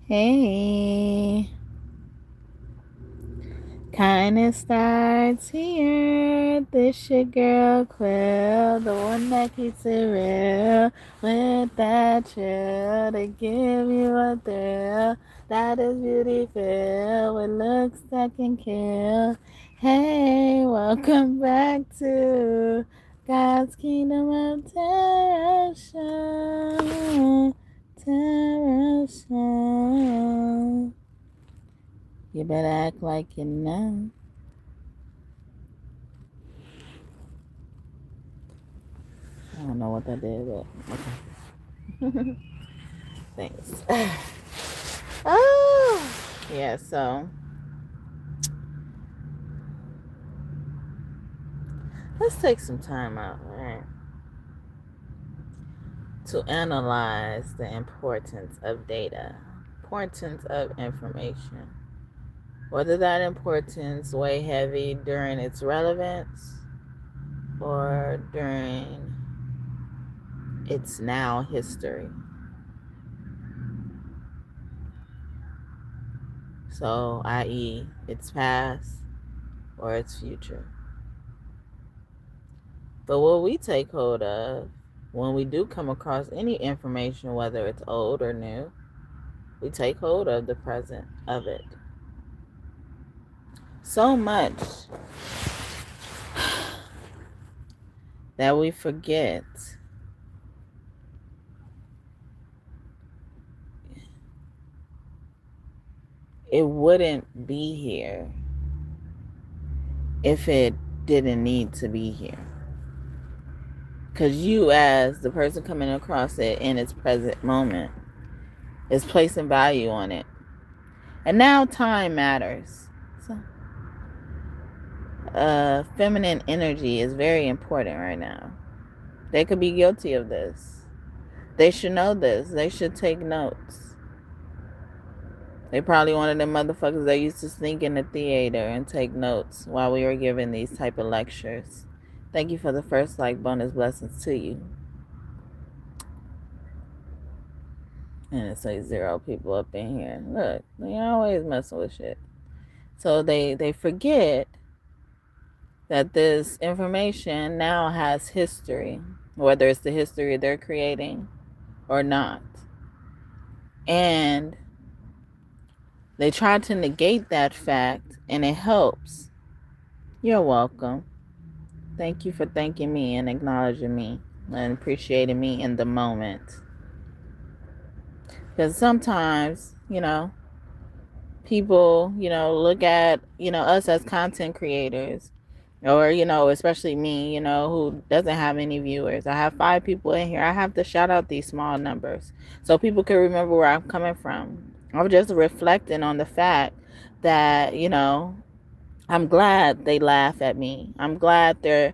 Hey, kindness starts here. This your girl Quill, the one that keeps it real with that chill to give you a thrill. That is beautiful with looks that can kill. Hey, welcome back to God's Kingdom of Tarot Show. Tarot Show. You better act like you know. I don't know what that did, but okay. Thanks. Oh, yeah, so let's take some time out, right, to analyze the importance of data, importance of information. Whether that importance weigh heavy during its relevance or during its now history. So, i.e., its past or its future. But what we take hold of when we do come across any information, whether it's old or new, we take hold of the present of it. So much that we forget it wouldn't be here if it didn't need to be here. Because you, as the person coming across it in its present moment, is placing value on it. And now time matters. So, feminine energy is very important right now. They could be guilty of this. They should know this. They should take notes. They probably one of them motherfuckers that used to sneak in the theater and take notes while we were giving these type of lectures. Thank you for the first bonus blessings to you. And it says 0 people up in here. Look, they always messing with shit. So they forget that this information now has history, whether it's the history they're creating or not. And they try to negate that fact, and it helps. You're welcome. Thank you for thanking me and acknowledging me and appreciating me in the moment. Because sometimes, people, look at, us as content creators, or, especially me, who doesn't have any viewers. I have 5 people in here. I have to shout out these small numbers so people can remember where I'm coming from. I'm just reflecting on the fact that, I'm glad they laugh at me. I'm glad they're,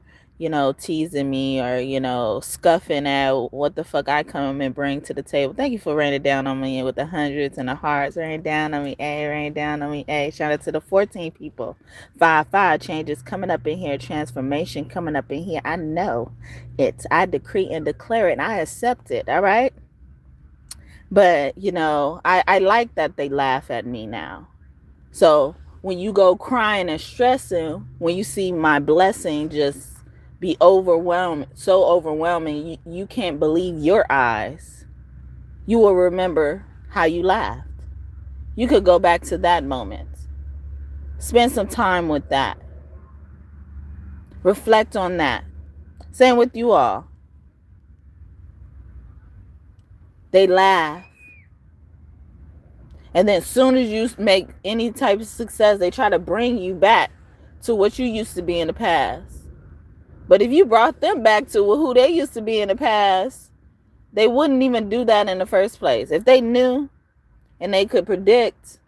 teasing me or, scuffing at what the fuck I come and bring to the table. Thank you for raining down on me with the hundreds and the hearts. Rain down on me, rain down on me, Shout out to the 14 people. 5 changes coming up in here. Transformation coming up in here. I know it. I decree and declare it, and I accept it, all right? But, I like that they laugh at me now. So when you go crying and stressing, when you see my blessing just be overwhelming, so overwhelming, you can't believe your eyes, you will remember how you laughed. You could go back to that moment. Spend some time with that. Reflect on that. Same with you all. They laugh. And then as soon as you make any type of success, they try to bring you back to what you used to be in the past. But if you brought them back to who they used to be in the past, they wouldn't even do that in the first place. If they knew and they could predict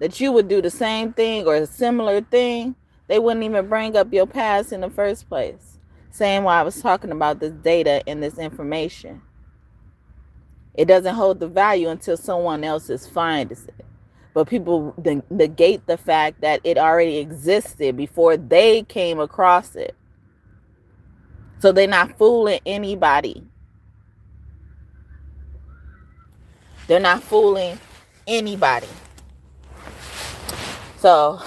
that you would do the same thing or a similar thing, they wouldn't even bring up your past in the first place. Same why I was talking about this data and this information. It doesn't hold the value until someone else finds it. But people negate the fact that it already existed before they came across it. So they're not fooling anybody. They're not fooling anybody. So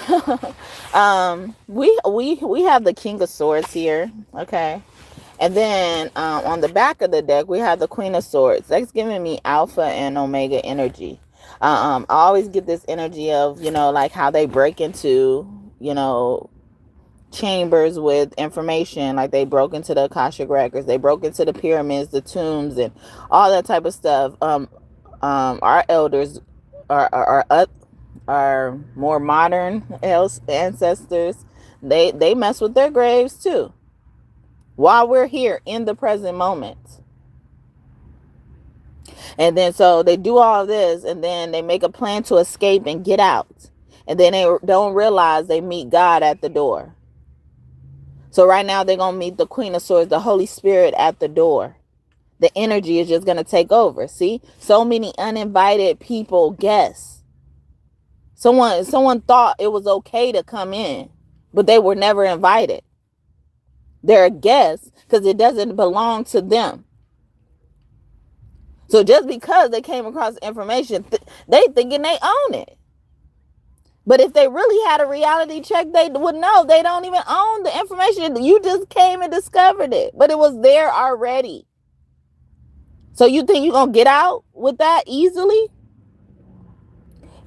we have the King of Swords here, okay? And then on the back of the deck, we have the Queen of Swords. That's giving me Alpha and Omega energy. I always get this energy of, like how they break into, chambers with information. Like they broke into the Akashic Records. They broke into the pyramids, the tombs, and all that type of stuff. Our elders are more modern ancestors. They mess with their graves too, while we're here in the present moment. And then so they do all this, and then they make a plan to escape and get out. And then they don't realize they meet God at the door. So right now they're going to meet the Queen of Swords, the Holy Spirit at the door. The energy is just going to take over. See? So many uninvited people, guests. Someone thought it was okay to come in, but they were never invited. They're a guest because it doesn't belong to them. So just because they came across information, they thinking they own it. But if they really had a reality check, they would know they don't even own the information. You just came and discovered it, but it was there already. So you think you're going to get out with that easily?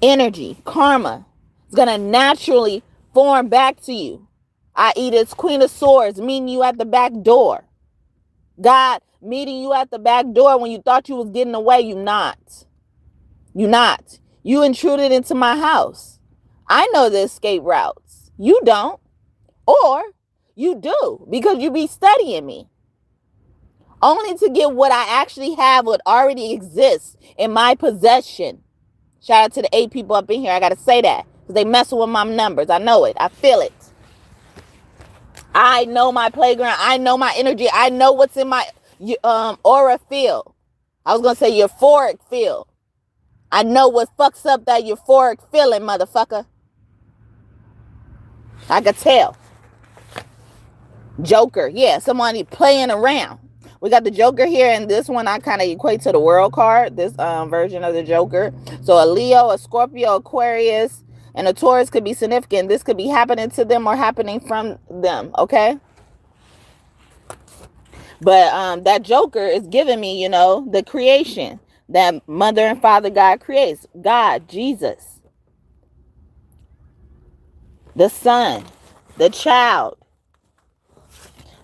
Energy, karma, is going to naturally form back to you. I.e. this Queen of Swords meeting you at the back door. God meeting you at the back door when you thought you was getting away. You not. You intruded into my house. I know the escape routes. You don't. Or you do because you be studying me. Only to get what I actually have, what already exists in my possession. Shout out to the 8 people up in here. I got to say that because they messing with my numbers. I know it. I feel it. I know my playground. I know my energy. I know what's in my aura field. I was going to say euphoric field. I know what fucks up that euphoric feeling, motherfucker. I could tell. Joker. Yeah, somebody playing around. We got the Joker here, and this one I kind of equate to the World card, this version of the Joker. So a Leo, a Scorpio, Aquarius, and a Taurus could be significant. This could be happening to them or happening from them, okay? But that Joker is giving me, the creation that Mother and Father God creates. God, Jesus, the Son, the child.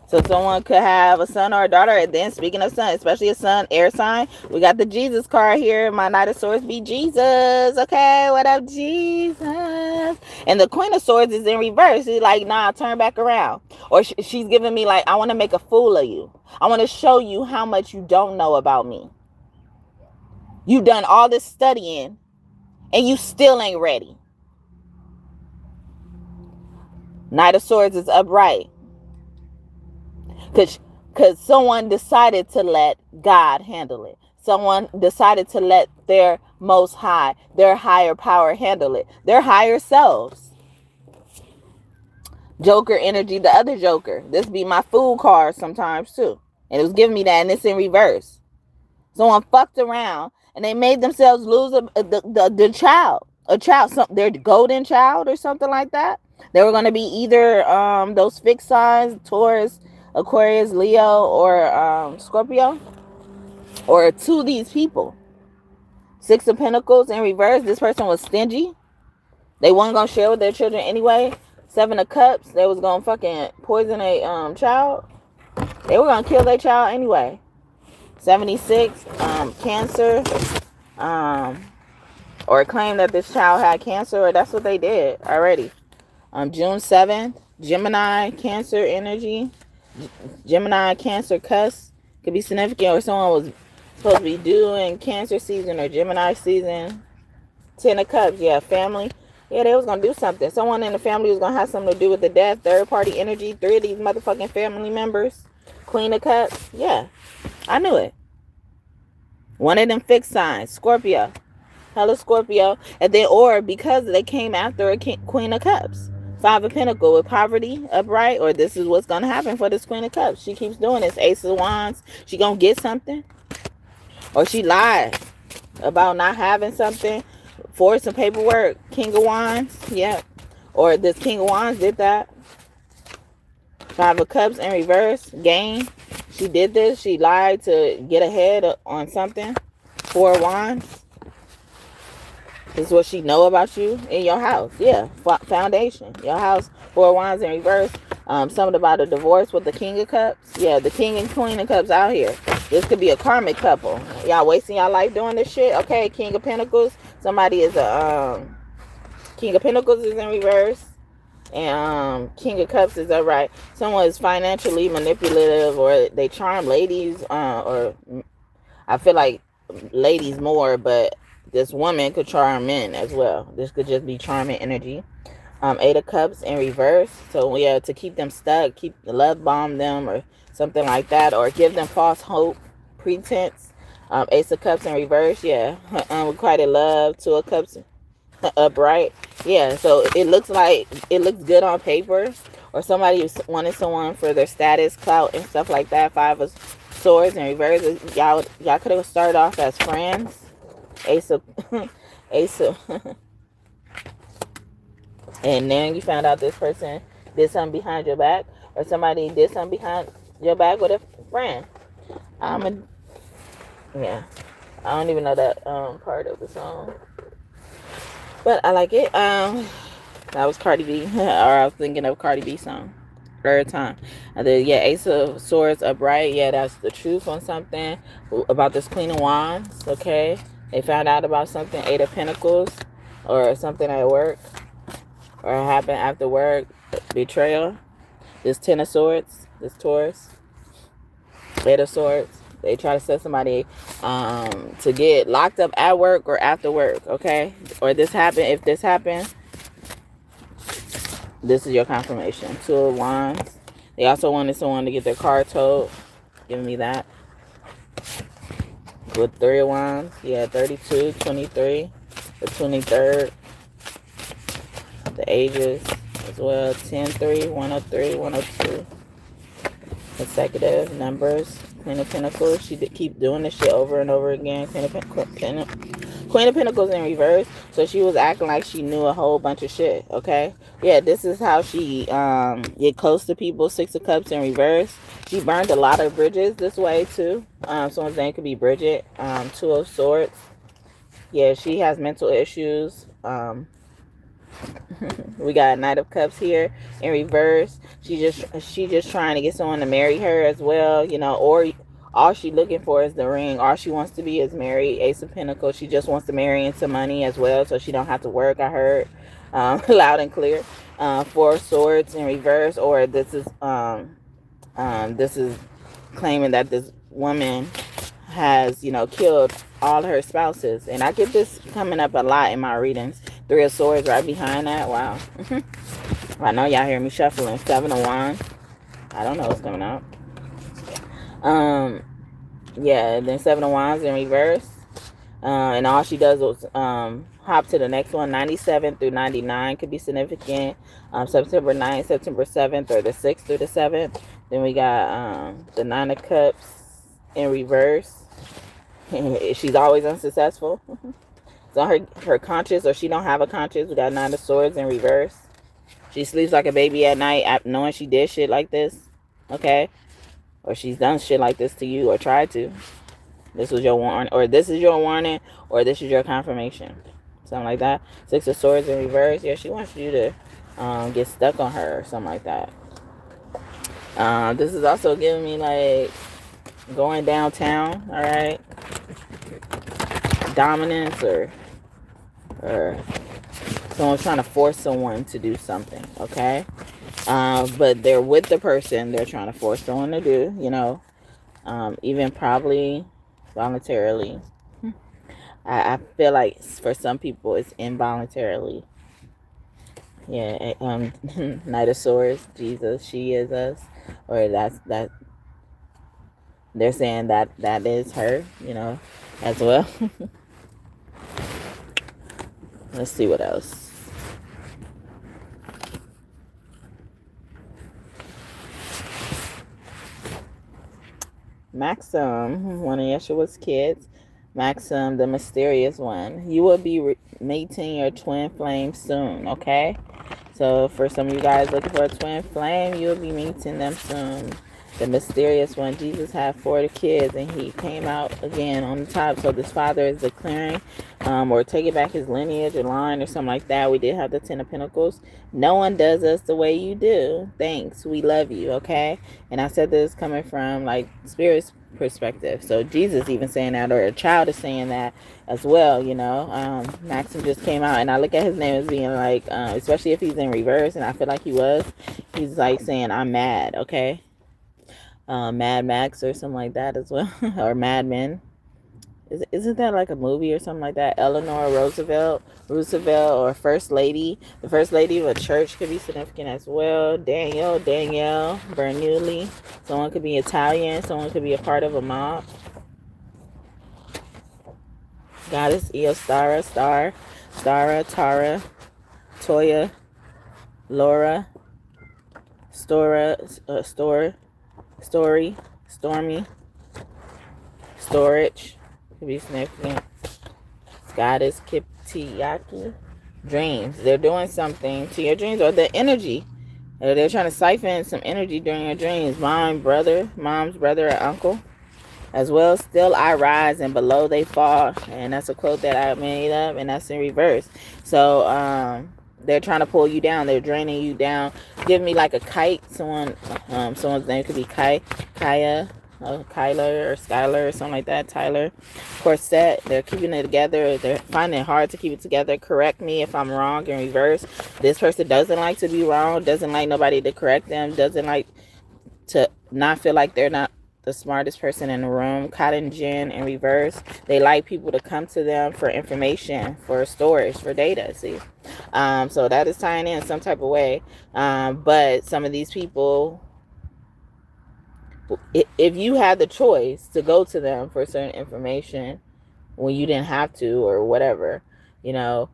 So someone could have a son or a daughter. And then speaking of son, especially a son, air sign, we got the Jesus card here. My Knight of Swords be Jesus. Okay, what up, Jesus? And the Queen of Swords is in reverse. She's like, nah, turn back around. Or she's giving me like, I want to make a fool of you. I want to show you how much you don't know about me. You've done all this studying and you still ain't ready. Knight of Swords is upright. Because someone decided to let God handle it. Someone decided to let their most high, their higher power handle it. Their higher selves. Joker energy, the other Joker. This be my fool card sometimes too. And it was giving me that, and it's in reverse. Someone fucked around and they made themselves lose the child. A child, their golden child or something like that. They were going to be either those fixed signs, Taurus, Aquarius, Leo, or Scorpio, or to these people. 6 of Pentacles in reverse. This person was stingy. They weren't gonna share with their children anyway. 7 of Cups. They was gonna fucking poison a child. They were gonna kill their child anyway. 76. Cancer. Or claim that this child had cancer, or that's what they did already. June 7th. Gemini, Cancer energy. Gemini, Cancer, cusp could be significant, or someone was supposed to be due in Cancer season or Gemini season. 10 of Cups, yeah, family. Yeah, they was going to do something. Someone in the family was going to have something to do with the death. Third party energy, 3 of these motherfucking family members. Queen of Cups, yeah, I knew it. One of them fixed signs, Scorpio. Hella Scorpio. And then, or because they came after a Queen of Cups. 5 of Pentacles with poverty upright, or this is what's going to happen for this Queen of Cups. She keeps doing this. Ace of Wands. She going to get something. Or she lied about not having something. For some paperwork. King of Wands. Yep. Or this King of Wands did that. Five of Cups in reverse. Gain. She did this. She lied to get ahead on something. Four of Wands. This is what she know about you in your house. Yeah. Foundation. Your house. Four of Wands in reverse. Something about a divorce with the King of Cups. Yeah, the King and Queen of Cups out here. This could be a karmic couple. Y'all wasting y'all life doing this shit. Okay, King of Pentacles. Somebody is a King of Pentacles is in reverse. And King of Cups is upright. Someone is financially manipulative, or they charm ladies, or I feel like ladies more, but this woman could charm men as well. This could just be charming energy. Eight of Cups in reverse. So yeah, to keep them stuck, keep love bomb them or something like that, or give them false hope, pretense. Ace of Cups in reverse. Yeah, unrequited love. Two of Cups upright. Yeah, so it looks good on paper, or somebody wanted someone for their status, clout, and stuff like that. Five of Swords in reverse. Y'all could have started off as friends. Ace of and then you found out this person did something behind your back, or somebody did something behind your back with a friend. Yeah, I don't even know that part of the song, but I like it. That was Cardi B, or I was thinking of Cardi B song. Third time. And then yeah, Ace of Swords upright. Yeah, that's the truth on something about this Queen of Wands. Okay, they found out about something. Eight of Pentacles, or something at work, or happened after work. Betrayal. This Ten of Swords, this Taurus. Eight of Swords. They try to set somebody to get locked up at work or after work. Okay, or this happened. If this happened, this is your confirmation. Two of Wands. They also wanted someone to get their car towed. Give me that. With Three of Wands. Yeah, 32, 23, the 23rd. The ages as well. 10, 3, 103, 102. Consecutive numbers. Queen of Pentacles. She did keep doing this shit over and over again. Queen of Pentacles in reverse. So she was acting like she knew a whole bunch of shit. Okay. Yeah, this is how she get close to people. Six of Cups in reverse. She burned a lot of bridges this way too. Someone's name could be Bridget. Two of Swords. Yeah, she has mental issues. We got Knight of Cups here in reverse. She just trying to get someone to marry her as well, you know, or all she looking for is the ring. All she wants to be is married. Ace of Pentacles. She just wants to marry into money as well, so she don't have to work. I heard loud and clear. Four of Swords in reverse, or this is claiming that this woman has, you know, killed all her spouses. And I get this coming up a lot in my readings. Three of Swords right behind that. Wow. I know y'all hear me shuffling. Seven of Wands. I don't know what's coming out. Yeah, then Seven of Wands in reverse. And all she does is hop to the next one. 97 through 99 could be significant. September 9th, September 7th, or the 6th through the 7th. Then we got the Nine of Cups in reverse. She's always unsuccessful. It's on her conscience, or she don't have a conscience. We got Nine of Swords in reverse. She sleeps like a baby at night, knowing she did shit like this. Okay? Or she's done shit like this to you, or tried to. This was your warning, or this is your warning, or this is your confirmation. Something like that. Six of Swords in reverse. Yeah, she wants you to get stuck on her, or something like that. This is also giving me like going downtown. All right, dominance, or someone's trying to force someone to do something. Okay, but they're with the person they're trying to force someone to do. You know, even probably voluntarily. I feel like for some people it's involuntarily. Yeah, Knight of Swords, Jesus, she is us, or that. They're saying that is her, you know, as well. Let's see what else. Maxim, one of Yeshua's kids. Maxim, the mysterious one. You will be meeting your twin flame soon, okay? So for some of you guys looking for a twin flame, you'll be meeting them soon. The mysterious one. Jesus had 40 kids and he came out again on the top. So this father is declaring or taking back his lineage or line or something like that. We did have the 10 of Pentacles. No one does us the way you do. Thanks. We love you, okay? And I said this coming from like spirit's perspective. So Jesus even saying that, or a child is saying that as well, you know. Maxim just came out and I look at his name as being like, especially if he's in reverse, and I feel like he's like saying, I'm mad, okay? Mad Max or something like that as well. Or Mad Men. Isn't that like a movie or something like that? Eleanor Roosevelt, or First Lady. The First Lady of a church could be significant as well. Danielle Bernoulli. Someone could be Italian. Someone could be a part of a mob. Goddess Io Stara, Tara, Toya, Laura, Story, Stormy, Storage. Could be significant. Goddess Kiptiyaki. Dreams. They're doing something to your dreams or the energy. They're trying to siphon some energy during your dreams. Mom's brother, or uncle. As well, still I rise and below they fall. And that's a quote that I made up, and that's in reverse. So they're trying to pull you down. They're draining you down. Give me like a kite. Someone's name could be Kaya, Kyler or Skylar or something like that. Tyler. Corset. They're keeping it together. They're finding it hard to keep it together. Correct me if I'm wrong. In reverse, this person doesn't like to be wrong. Doesn't like nobody to correct them. Doesn't like to not feel like they're not the smartest person in the room. Cotton gin in reverse. They like people to come to them for information, for storage, for data. See, so that is tying in some type of way. But some of these people, if you had the choice to go to them for certain information when you didn't have to or whatever, you know,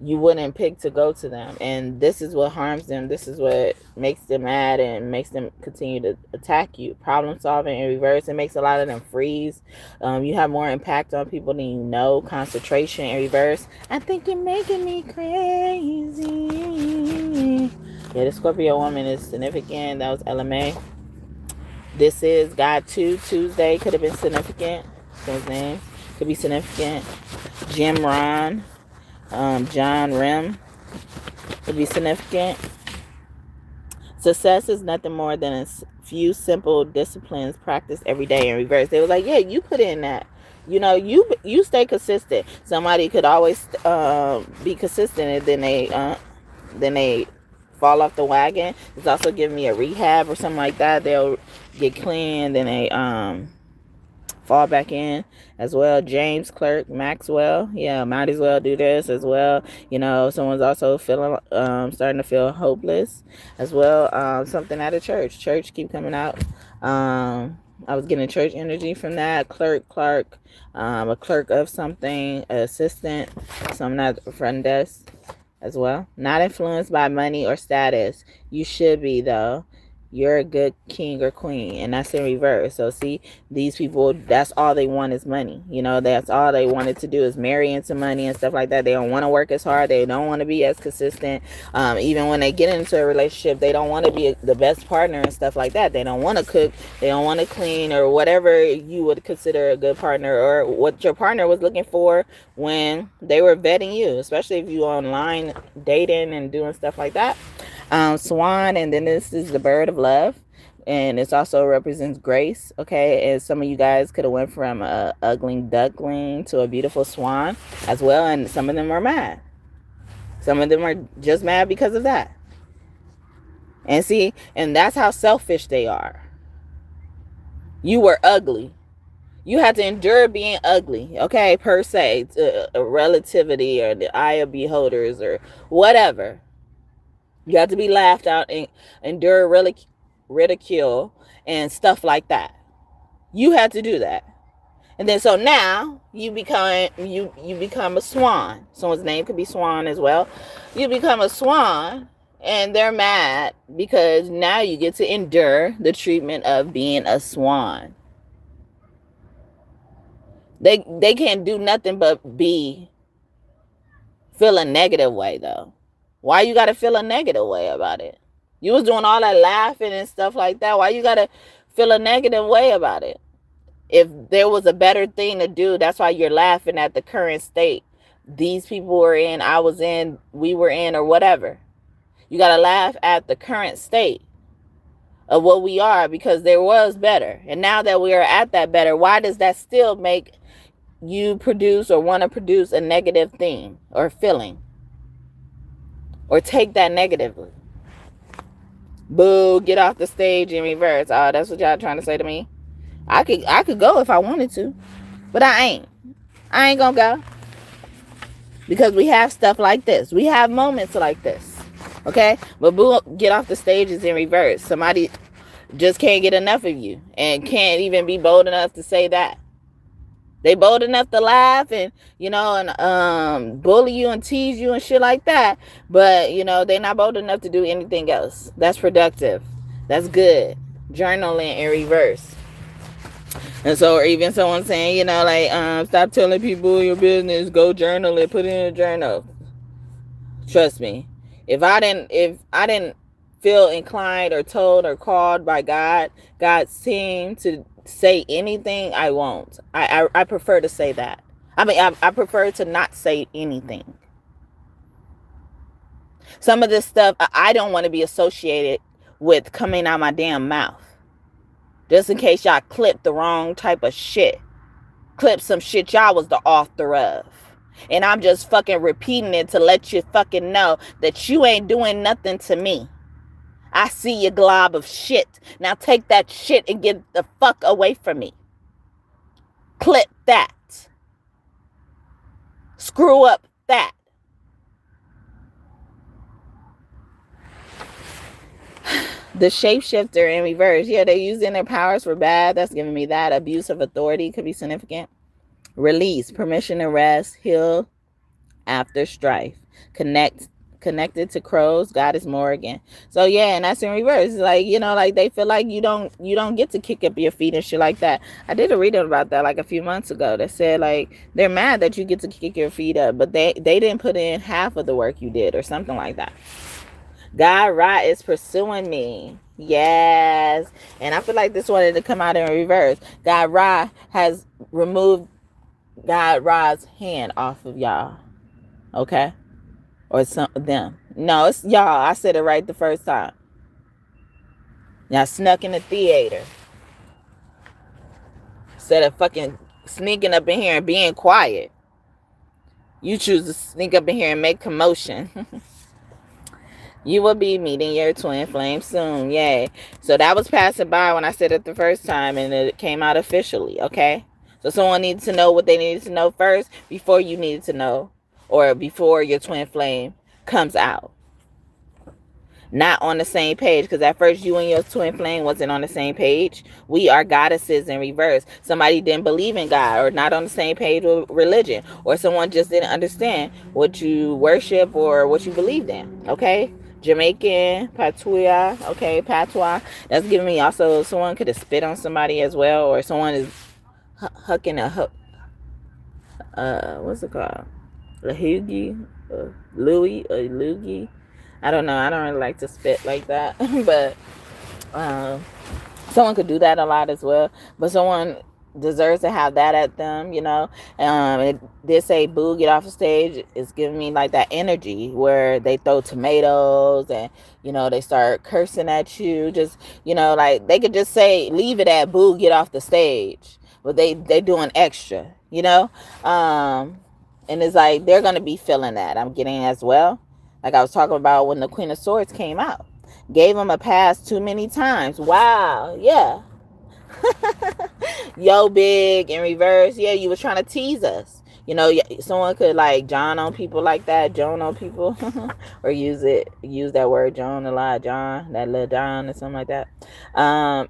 you wouldn't pick to go to them. And this is what harms them. This is what makes them mad and makes them continue to attack you. Problem solving in reverse. It makes a lot of them freeze. You have more impact on people than you know. Concentration in reverse. I think you're making me crazy. Yeah, the Scorpio woman is significant. That was LMA. This is God 2 Tuesday. Could have been significant. His name could be significant. Jim Ron. John Rim would be significant. Success is nothing more than a few simple disciplines practiced every day in reverse. They were like, yeah, you put in that. You know, you stay consistent. Somebody could always be consistent, and then they fall off the wagon. It's also giving me a rehab or something like that. They'll get clean, then they fall back in as well. James Clerk Maxwell, yeah, might as well do this as well. You know, someone's also feeling starting to feel hopeless as well. Something at a church keep coming out. I was getting church energy from that. Clark, a clerk of something, an assistant, something at the front desk as well. Not influenced by money or status. You should be, though. You're a good king or queen, and that's in reverse. So see, these people, that's all they want is money. You know, that's all they wanted to do is marry into money and stuff like that. They don't want to work as hard. They don't want to be as consistent. Even when they get into a relationship, they don't want to be the best partner and stuff like that. They don't want to cook. They don't want to clean, or whatever you would consider a good partner, or what your partner was looking for when they were vetting you, especially if you online dating and doing stuff like that. Swan, and then this is the bird of love, and this also represents grace. Okay, and some of you guys could have went from a ugly duckling to a beautiful swan as well, and some of them are mad. Some of them are just mad because of that. And see, and that's how selfish they are. You were ugly. You had to endure being ugly, okay, per se, a relativity or the eye of beholders or whatever. You have to be laughed out and endure ridicule and stuff like that. You had to do that. And then so now you become a swan. Someone's name could be Swan as well. You become a swan, and they're mad because now you get to endure the treatment of being a swan. They can't do nothing but feel a negative way though. Why you gotta feel a negative way about it? You was doing all that laughing and stuff like that. Why you gotta feel a negative way about it? If there was a better thing to do, that's why you're laughing at the current state these people were in, I was in, we were in, or whatever. You gotta laugh at the current state of what we are, because there was better. And now that we are at that better, why does that still make you produce or want to produce a negative thing or feeling, or take that negatively? Boo, get off the stage in reverse. Oh, that's what y'all trying to say to me? I could go if I wanted to, but I ain't gonna go, because we have stuff like this. We have moments like this. Okay? But boo, get off the stages in reverse. Somebody just can't get enough of you and can't even be bold enough to say that. They bold enough to laugh and, and bully you and tease you and shit like that. But, they're not bold enough to do anything else. That's productive. That's good. Journaling in reverse. And so, or even someone saying, stop telling people your business, go journal it, put it in a journal. Trust me. If I didn't feel inclined or told or called by God's team to say anything, I won't. I prefer to say that. I prefer to not say anything. Some of this stuff I don't want to be associated with coming out my damn mouth. Just in case y'all clip the wrong type of shit. Clip some shit y'all was the author of. And I'm just fucking repeating it to let you fucking know that you ain't doing nothing to me. I see your glob of shit. Now take that shit and get the fuck away from me. Clip that. Screw up that. The shapeshifter in reverse. Yeah, they're using their powers for bad. That's giving me that. Abuse of authority could be significant. Release. Permission to rest. Heal after strife. Connected to crows. God is Morgan. So yeah, and that's in reverse. Like, they feel like you don't get to kick up your feet and shit like that. I did a reading about that like a few months ago that said like they're mad that you get to kick your feet up, but they didn't put in half of the work you did or something like that. God Ra is pursuing me. Yes. And I feel like this wanted to come out in reverse. God Ra has removed God Ra's hand off of y'all. Okay? Or some of them. No, it's y'all. I said it right the first time. Y'all snuck in the theater. Instead of fucking sneaking up in here and being quiet. You choose to sneak up in here and make commotion. You will be meeting your twin flame soon. Yay. So that was passing by when I said it the first time, and it came out officially. Okay? So someone needed to know what they needed to know first before you needed to know, or before your twin flame comes out. Not on the same page, because at first you and your twin flame wasn't on the same page. We are goddesses in reverse. Somebody didn't believe in God, or not on the same page with religion, or someone just didn't understand what you worship or what you believed in. Okay? Jamaican, patois, okay, patois. That's giving me also someone could have spit on somebody as well, or someone is hucking a hook. What's it called? A hoogie, Louis, a loogie. I don't know. I don't really like to spit like that, but someone could do that a lot as well. But someone deserves to have that at them, It did say boo, get off the stage. It's giving me like that energy where they throw tomatoes and, they start cursing at you. Just, like they could just say, leave it at boo, get off the stage. But they doing extra, And it's like, they're going to be feeling that. I'm getting as well. Like I was talking about when the Queen of Swords came out. Gave them a pass too many times. Wow. Yeah. Yo, big in reverse. Yeah, you were trying to tease us. Someone could like John on people like that, Joan on people, or use that word Joan a lot, John, that little John or something like that.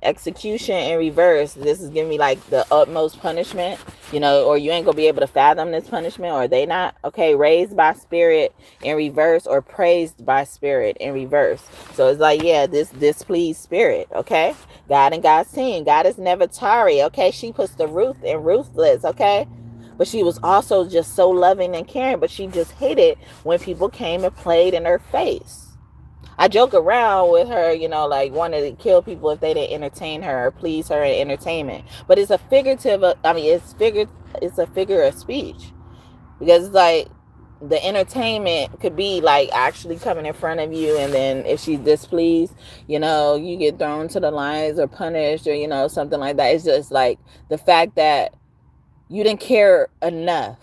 Execution in reverse. This is giving me like the utmost punishment, or you ain't gonna be able to fathom this punishment, or they not. Okay, raised by spirit in reverse, or praised by spirit in reverse. So it's like, yeah, this displeased spirit. Okay, God and God's team. God is never tarry. Okay, she puts the Ruth in ruthless. Okay. But she was also just so loving and caring, but she just hated when people came and played in her face. I joke around with her, like wanted to kill people if they didn't entertain her or please her in entertainment. But it's a it's a figure of speech. Because it's like the entertainment could be like actually coming in front of you, and then if she's displeased, you get thrown to the lions or punished or, something like that. It's just like the fact that you didn't care enough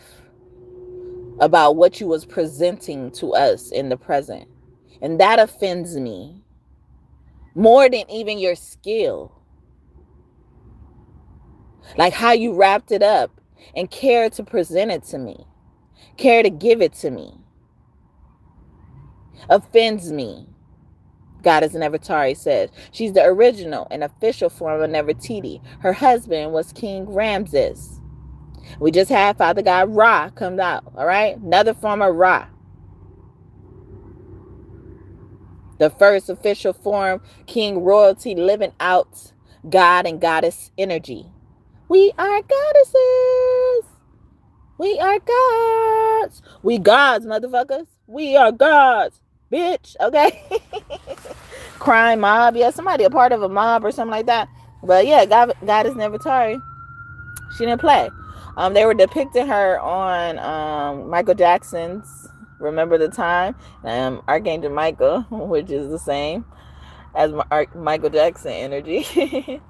about what you was presenting to us in the present. And that offends me more than even your skill. Like how you wrapped it up and care to present it to me, care to give it to me, offends me. Goddess Nefertari says she's the original and official form of Nefertiti. Her husband was King Ramses. We just had Father God Ra come out, all right? Another form of Ra. The first official form, King royalty, living out God and goddess energy. We are goddesses. We are gods. We gods, motherfuckers. We are gods, bitch. Okay? Crime mob. Yeah, somebody a part of a mob or something like that. But yeah, Goddess Nefertari. She didn't play. They were depicting her on Michael Jackson's Remember the Time. Archangel Michael, which is the same as Michael Jackson energy,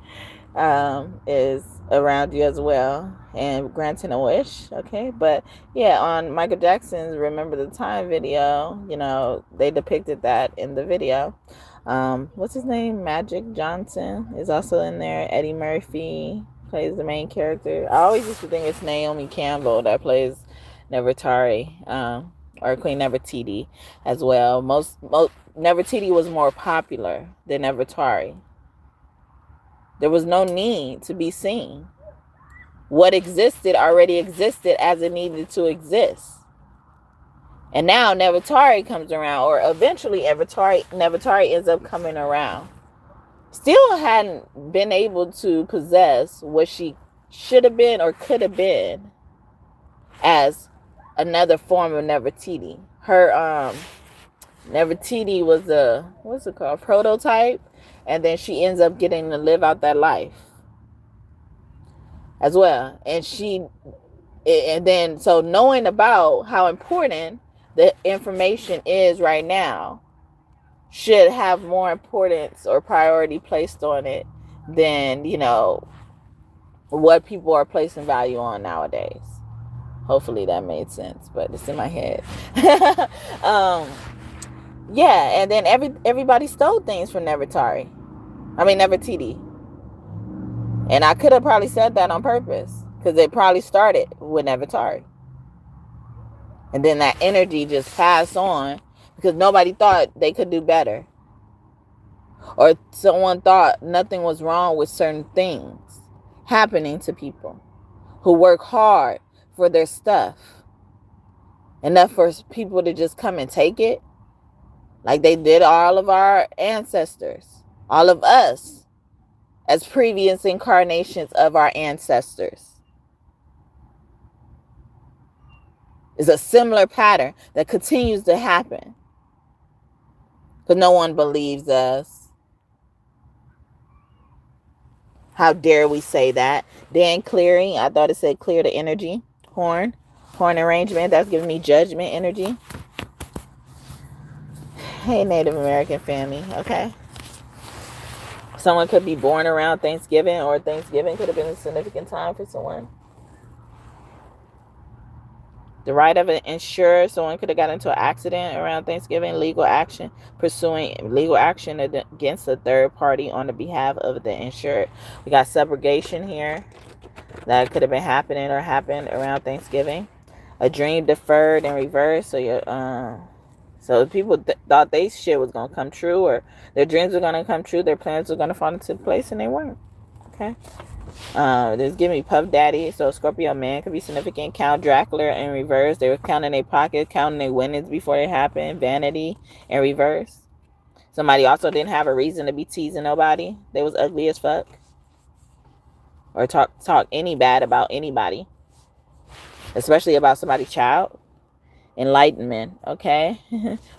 is around you as well and granting a wish. Okay, but yeah, on Michael Jackson's Remember the Time video, they depicted that in the video. What's his name? Magic Johnson is also in there. Eddie Murphy plays the main character. I always used to think it's Naomi Campbell that plays Nefertari, or Queen Nefertiti as well. Most Nefertiti was more popular than Nefertari. There was no need to be seen. What existed already existed as it needed to exist. And now Nefertari comes around, or eventually Nefertari ends up coming around. Still hadn't been able to possess what she should have been or could have been as another form of Nefertiti. Her Nefertiti was prototype, and then she ends up getting to live out that life as well. So knowing about how important the information is right now should have more importance or priority placed on it than, what people are placing value on nowadays. Hopefully that made sense, but it's in my head. Yeah, and then everybody stole things from Nefertiti. And I could have probably said that on purpose, because it probably started with Nefertari. And then that energy just passed on because nobody thought they could do better. Or someone thought nothing was wrong with certain things happening to people who work hard for their stuff. Enough for people to just come and take it, like they did all of our ancestors, all of us as previous incarnations of our ancestors. It's a similar pattern that continues to happen because no one believes us. How dare we say that? Dan Clearing, I thought it said clear the energy. Horn arrangement, that's giving me judgment energy. Hey, Native American family, okay? Someone could be born around Thanksgiving, or Thanksgiving could have been a significant time for someone. The right of an insurer, someone could have got into an accident around Thanksgiving. Pursuing legal action against a third party on the behalf of the insured. We got subrogation here. That could have been happening or happened around Thanksgiving. A dream deferred and reversed. So people thought they shit was going to come true, or their dreams were going to come true. Their plans were going to fall into place, and they weren't. Okay. This give me Puff Daddy. So Scorpio man could be significant. Count Dracula in reverse. They were counting their pockets, counting their winnings before they happened. Vanity in reverse. Somebody also didn't have a reason to be teasing nobody. They was ugly as fuck. Or talk any bad about anybody. especially about somebody's child. Enlightenment, okay?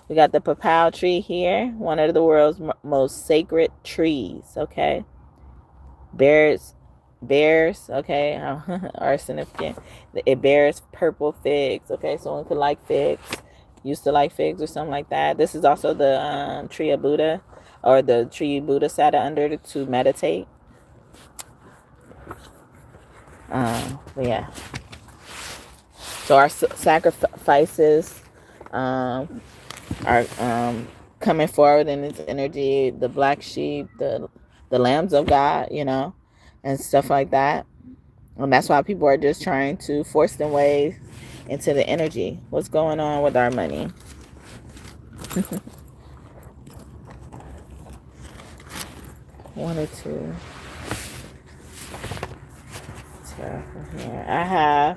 We got the papal tree here, one of the world's most sacred trees, okay? Bears, okay, are significant. It bears purple figs, okay? Someone could like figs, used to like figs or something like that. This is also the tree of Buddha, or the tree Buddha sat under to meditate. But yeah. So our sacrifices are coming forward in its energy, the black sheep, the lambs of God, you know, and stuff like that. And that's why people are just trying to force their way into the energy. What's going on with our money? One or two. Here.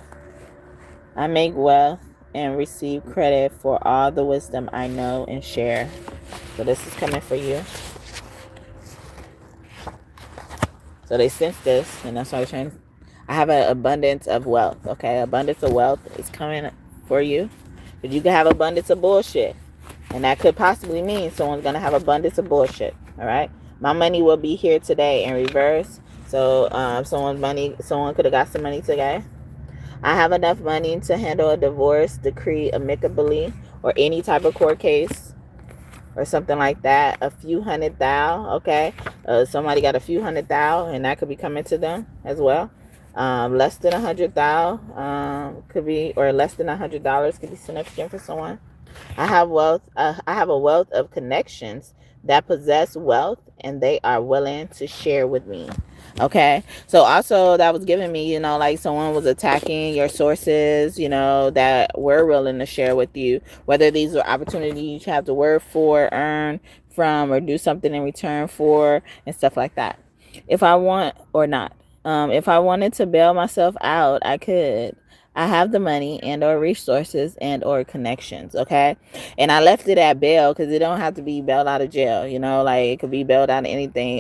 I make wealth and receive credit for all the wisdom I know and share. So this is coming for you. So they sense this, and that's why I'm trying. I have an abundance of wealth, okay? Abundance of wealth is coming for you. But you can have abundance of bullshit. And that could possibly mean someone's going to have abundance of bullshit, all right? My money will be here today in reverse. So someone could have got some money today. I have enough money to handle a divorce decree amicably or any type of court case or something like that. A few $100,000, okay? Somebody got a few $100,000 and that could be coming to them as well. Less than $100,000 could be, or less than $100 could be significant for someone. I have wealth. I have a wealth of connections that possess wealth and they are willing to share with me. Okay. So also that was giving me, you know, like someone was attacking your sources, you know, that were willing to share with you, whether these are opportunities you have to work for, earn from, or do something in return for, and stuff like that. If I want or not. If I wanted to bail myself out, I could. I have the money and or resources and or connections, okay? And I left it at bail because it don't have to be bailed out of jail, you know, like it could be bailed out of anything.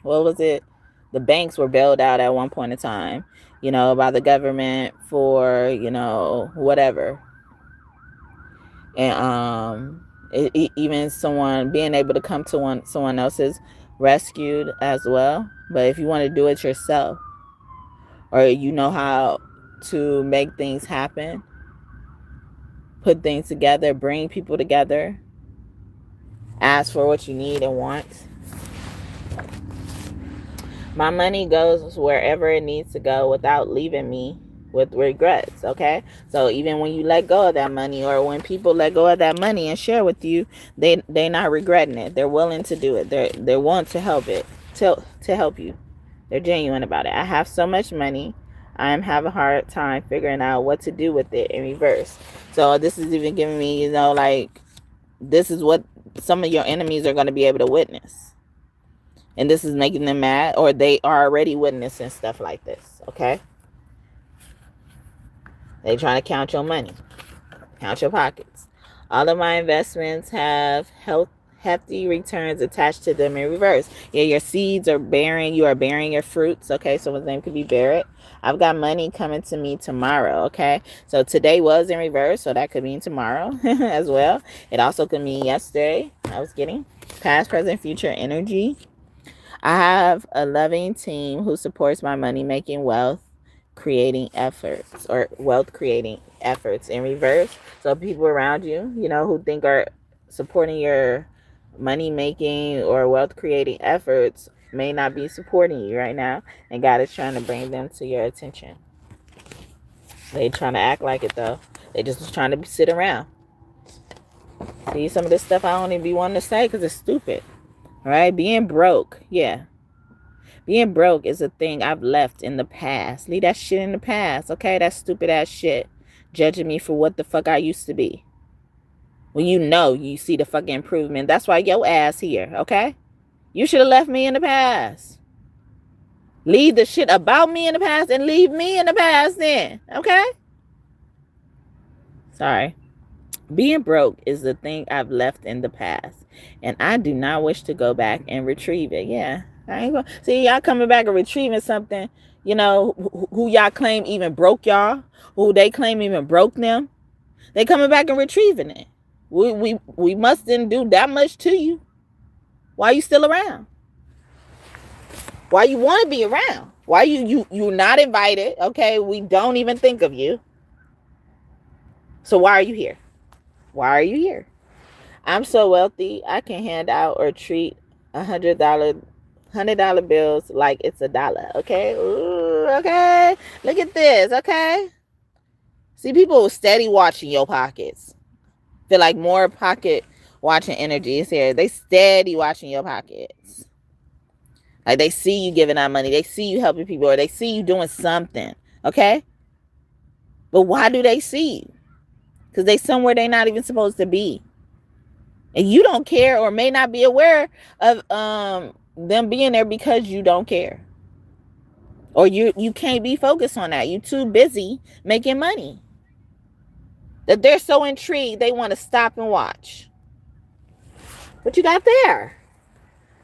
What was it? The banks were bailed out at one point in time, you know, by the government for, you know, whatever. And even someone being able to come to someone else's rescued as well. But if you want to do it yourself, or you know how to make things happen, put things together, bring people together, ask for what you need and want. My money goes wherever it needs to go without leaving me with regrets, okay? So even when you let go of that money, or when people let go of that money and share with you, they're not regretting it. They're willing to do it. They want to help it, to help you. They're genuine about it. I have so much money. I'm having a hard time figuring out what to do with it in reverse. So this is even giving me, you know, like, this is what some of your enemies are going to be able to witness. And this is making them mad, or they are already witnessing stuff like this, okay? They trying to count your money, count your pockets. All of my investments have hefty returns attached to them in reverse. Yeah, your seeds are bearing, you are bearing your fruits, okay? Someone's name could be Barrett. I've got money coming to me tomorrow, okay? So today was in reverse, so that could mean tomorrow as well. It also could mean yesterday. I was getting past, present, future energy. I have a loving team who supports my money-making wealth creating efforts, or wealth creating efforts in reverse. So people around you, you know, who think are supporting your money making or wealth creating efforts may not be supporting you right now, and God is trying to bring them to your attention. They trying to act like it though. They just trying to sit around. See, some of this stuff I don't even be wanting to say because it's stupid. All right, being broke, yeah. Being broke is a thing I've left in the past. Leave that shit in the past, okay? That stupid ass shit. Judging me for what the fuck I used to be. When you know you see the fucking improvement. That's why your ass here, okay? You should have left me in the past. Leave the shit about me in the past and leave me in the past then, okay? Sorry. Being broke is the thing I've left in the past, and I do not wish to go back and retrieve it. Yeah, I ain't gonna see y'all coming back and retrieving something you know, who y'all claim even broke y'all, who they claim even broke them, they coming back and retrieving it. We mustn't do that much to you. Why are you still around? Why you want to be around? Why you're not invited? Okay, we don't even think of you. So why are you here? Why are you here? I'm so wealthy, I can hand out or treat $100 bills like it's $1. Okay, ooh, okay. Look at this. Okay. See, people steady watching your pockets. Feel like more pocket watching energy is here. They steady watching your pockets. Like they see you giving out money. They see you helping people, or they see you doing something. Okay. But why do they see you? Because they somewhere they're not even supposed to be. And you don't care, or may not be aware of them being there because you don't care. Or you can't be focused on that. You're too busy making money. That they're so intrigued they want to stop and watch. What you got there?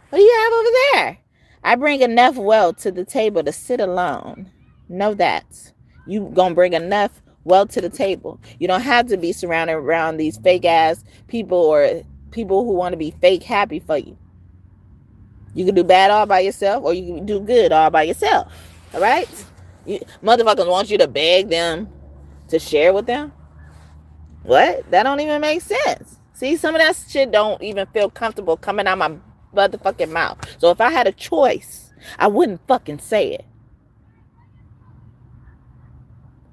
What do you have over there? I bring enough wealth to the table to sit alone. Know that. You gonna bring enough wealth to the table. You don't have to be surrounded around these fake ass people, or people who want to be fake happy for you. You can do bad all by yourself, or you can do good all by yourself. All right? Motherfuckers want you to beg them to share with them. What? That don't even make sense. See, some of that shit don't even feel comfortable coming out my motherfucking mouth. So if I had a choice, I wouldn't fucking say it.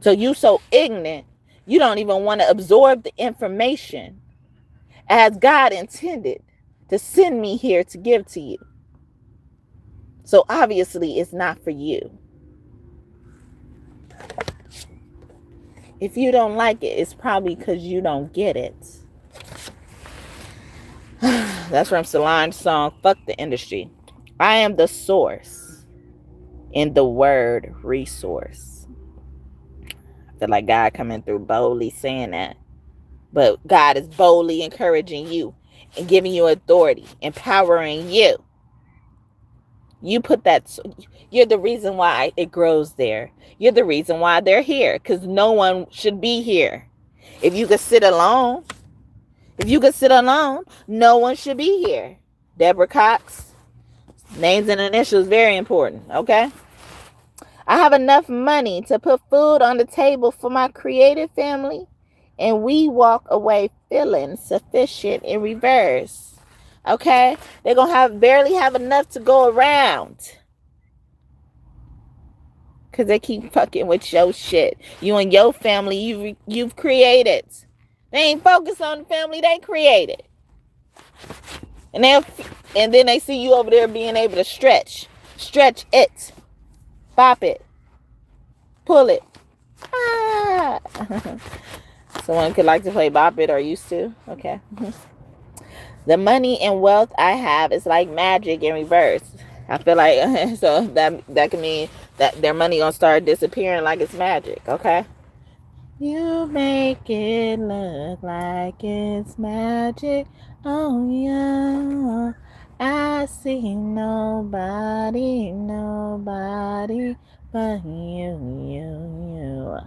So you so ignorant, you don't even want to absorb the information as God intended to send me here to give to you. So obviously it's not for you. If you don't like it, it's probably because you don't get it. That's from Solange's song, Fuck the Industry. I am the source in the word resource. I feel like God coming through boldly saying that. But God is boldly encouraging you and giving you authority, empowering you. You put that, you're the reason why it grows there. You're the reason why they're here, because no one should be here. If you could sit alone, no one should be here. Deborah Cox, names and initials, very important, okay? I have enough money to put food on the table for my creative family, and we walk away feeling sufficient in reverse. Okay, they're gonna barely have enough to go around, cause they keep fucking with your shit. You and your family, you've created. They ain't focused on the family they created, and then they see you over there being able to stretch it, bop it, pull it. Ah. Someone could like to play bop it or used to. Okay. The money and wealth I have is like magic in reverse. I feel like so that can mean that their money gonna start disappearing like it's magic. Okay. You make it look like it's magic. Oh yeah. I see nobody but you.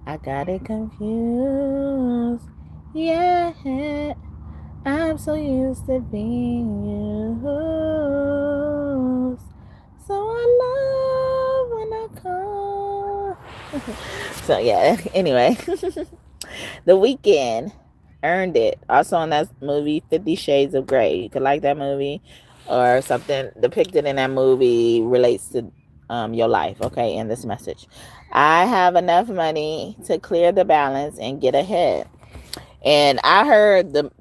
I got it confused. Yeah. I'm so used to being used. So I love when I call. So yeah, anyway. The Weeknd earned it. Also on that movie, 50 Shades of Grey. You could like that movie, or something depicted in that movie relates to your life, okay, in this message. I have enough money to clear the balance and get ahead. And I heard the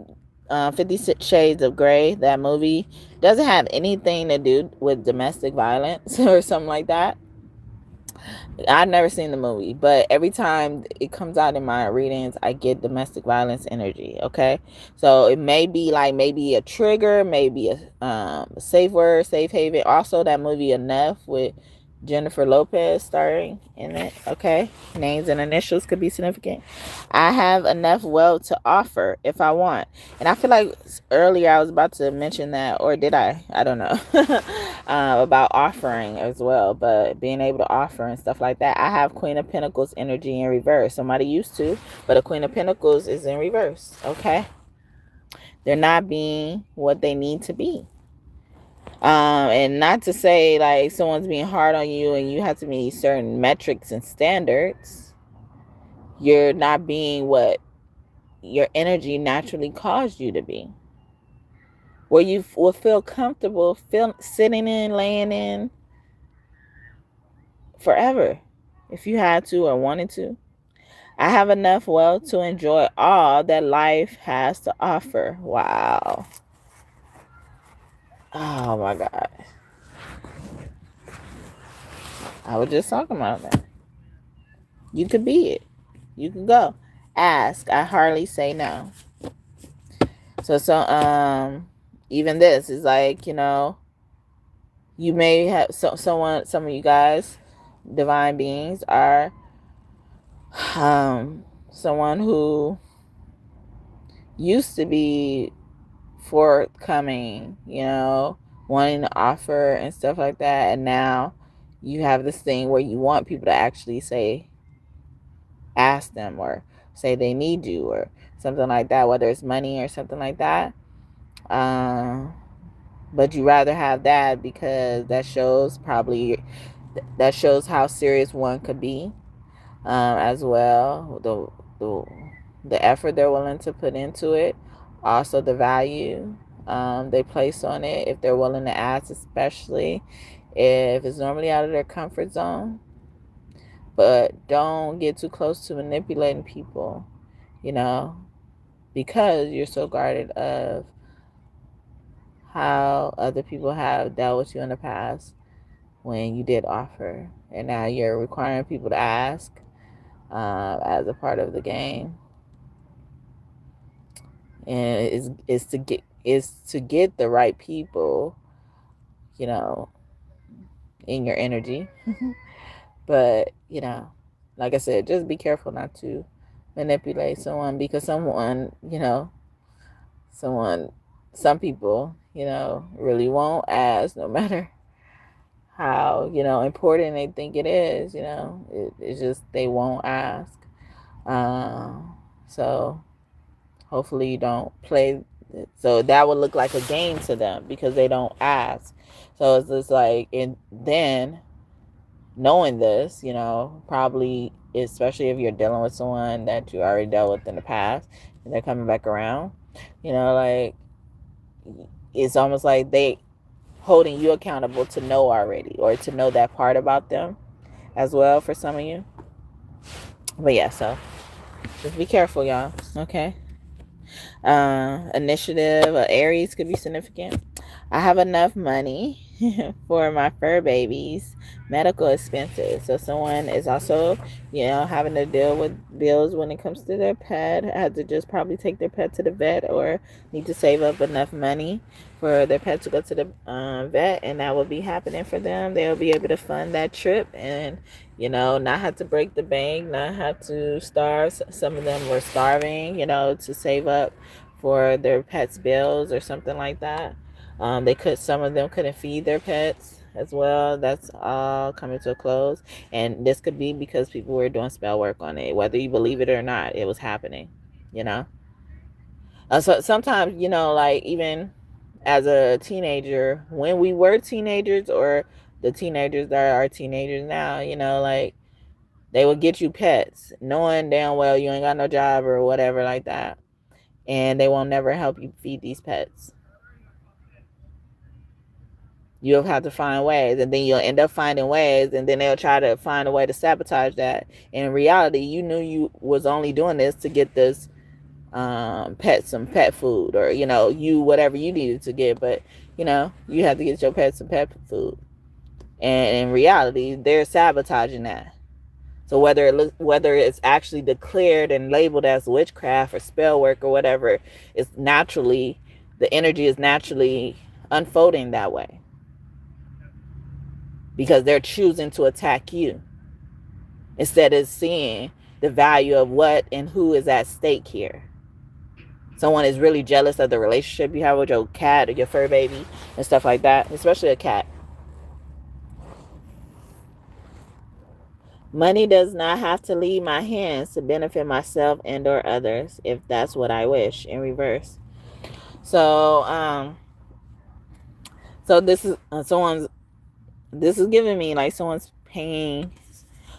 50 Shades of Grey, that movie, doesn't have anything to do with domestic violence or something like that. I've never seen the movie, but every time it comes out in my readings, I get domestic violence energy. Okay, so it may be like maybe a trigger, maybe a safe word, safe haven. Also, that movie Enough with Jennifer Lopez starring in it. Okay, names and initials could be significant. I have enough wealth to offer if I want. And I feel like earlier I was about to mention that, or did I don't know. about offering as well, but being able to offer and stuff like that. I have Queen of Pentacles energy in reverse. Somebody used to, but a Queen of Pentacles is in reverse. Okay, they're not being what they need to be. And not to say like someone's being hard on you and you have to meet certain metrics and standards. You're not being what your energy naturally caused you to be. Where you will feel comfortable sitting in, laying in forever if you had to or wanted to. I have enough wealth to enjoy all that life has to offer. Wow. Oh my God. I was just talking about that. You could be it. You could go. Ask. I hardly say no. So even this is like, you may have some of you guys, divine beings, are someone who used to be forthcoming, wanting to offer and stuff like that, and now you have this thing where you want people to actually ask them or say they need you or something like that, whether it's money or something like that. But you rather have that because that shows how serious one could be, as well. The effort they're willing to put into it, also the value they place on it, if they're willing to ask, especially if it's normally out of their comfort zone. But don't get too close to manipulating people, because you're so guarded of how other people have dealt with you in the past when you did offer, and now you're requiring people to ask as a part of the game. And is to get the right people, in your energy. But like I said, just be careful not to manipulate someone, because some people really won't ask, no matter how important they think it is. It's just they won't ask. So hopefully you don't play. So that would look like a game to them because they don't ask. So it's just like, and then knowing this, probably, especially if you're dealing with someone that you already dealt with in the past and they're coming back around, like, it's almost like they holding you accountable to know already, or to know that part about them as well for some of you. But yeah, so just be careful, y'all. Okay. Initiative, Aries could be significant. I have enough money for my fur babies' medical expenses. So someone is also, having to deal with bills when it comes to their pet. Had to just probably take their pet to the vet, or need to save up enough money for their pet to go to the vet, and that will be happening for them. They'll be able to fund that trip and, not have to break the bank, not have to starve. Some of them were starving, to save up for their pets' bills or something like that. Some of them couldn't feed their pets as well. That's all coming to a close. And this could be because people were doing spell work on it. Whether you believe it or not, it was happening, So sometimes, like even as a teenager, when we were teenagers, or the teenagers that are teenagers now, like, they would get you pets knowing damn well you ain't got no job or whatever like that. And they won't never help you feed these pets. You'll have to find ways, and then you'll end up finding ways, and then they'll try to find a way to sabotage that. And in reality, you knew you was only doing this to get this some pet food, or whatever you needed to get, but you have to get your pet some pet food. And in reality, they're sabotaging that. So whether it's actually declared and labeled as witchcraft or spell work or whatever, the energy is naturally unfolding that way, because they're choosing to attack you instead of seeing the value of what and who is at stake here. Someone is really jealous of the relationship you have with your cat or your fur baby and stuff like that, especially a cat. Money does not have to leave my hands to benefit myself and or others if that's what I wish, in reverse. So so this is this is giving me like someone's paying,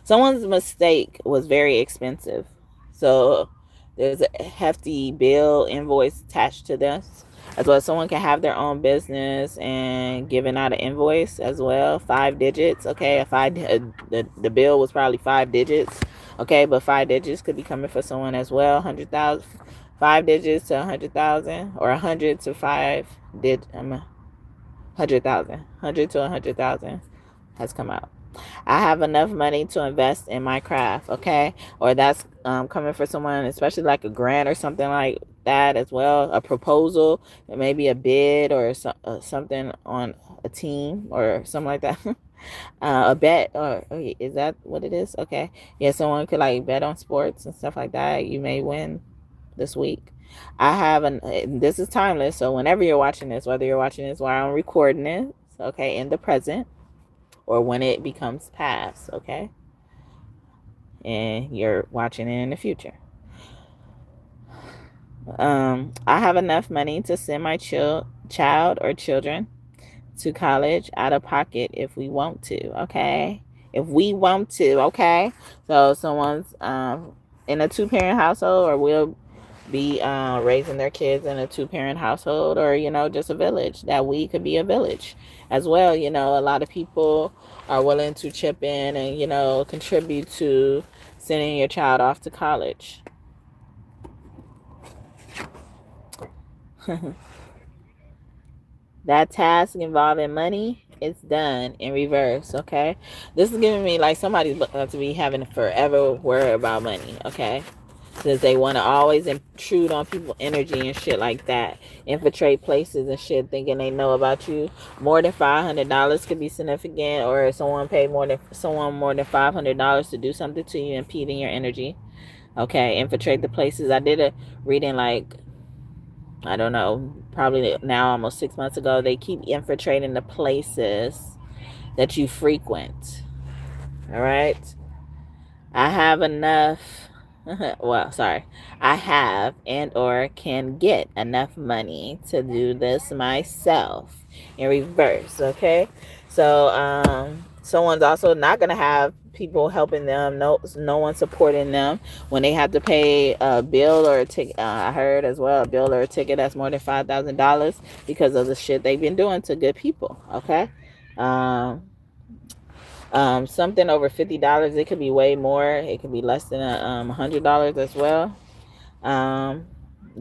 someone's mistake was very expensive. So there's a hefty bill invoice attached to this. As well, someone can have their own business and giving out an invoice as well, 5 digits. Okay, if the bill was probably 5 digits. Okay, but 5 digits could be coming for someone as well. 100,000, 5 digits to 100,000, or 100 to 100,000, 100 to 100,000 has come out. I have enough money to invest in my craft, okay? Or that's coming for someone, especially like a grant or something like that as well. A proposal, maybe a bid or something on a team or something like that. A bet, or is that what it is? Okay. Yeah, someone could like bet on sports and stuff like that. You may win this week. This is timeless, so whenever you're watching this, whether you're watching this while I'm recording it, okay, in the present, or when it becomes past, okay, and you're watching it in the future. I have enough money to send my child or children to college out of pocket if we want to, okay? If we want to, okay? So someone's in a 2-parent household, or will be raising their kids in a 2-parent household, or just a village. That we could be a village as well. A lot of people are willing to chip in and contribute to sending your child off to college. That task involving money is done in reverse, okay? This is giving me like somebody's looking to be having to forever worry about money, okay? Since they want to always intrude on people's energy and shit like that, infiltrate places and shit, thinking they know about you. More than $500 could be significant, or someone paid more than $500 to do something to you, impeding your energy. Okay, infiltrate the places. I did a reading like, I don't know, probably now almost 6 months ago. They keep infiltrating the places that you frequent. All right, I have enough. Well, sorry. I have and or can get enough money to do this myself, in reverse, okay? So someone's also not going to have people helping them, no one supporting them when they have to pay a bill or a ticket. I heard as well, a bill or a ticket that's more than $5,000 because of the shit they've been doing to good people, okay? Something over $50. It could be way more. It could be less than $100 as well.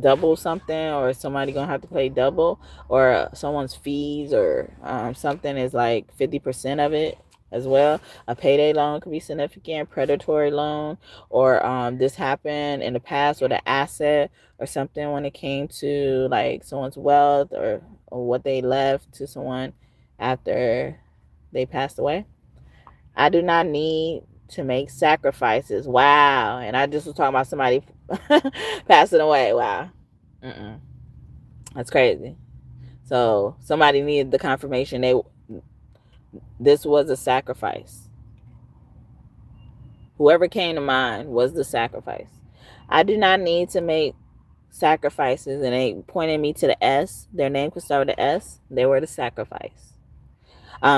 Double something, or somebody gonna have to pay double, or someone's fees, or something is like 50% of it as well. A payday loan could be significant, predatory loan, or this happened in the past with an asset or something when it came to like someone's wealth, or what they left to someone after they passed away. I do not need to make sacrifices. Wow. And I just was talking about somebody passing away. Wow. That's crazy. So somebody needed the confirmation this was a sacrifice. Whoever came to mind was the sacrifice. I do not need to make sacrifices. And they pointed me to the S. Their name could start with the S. They were the sacrifice.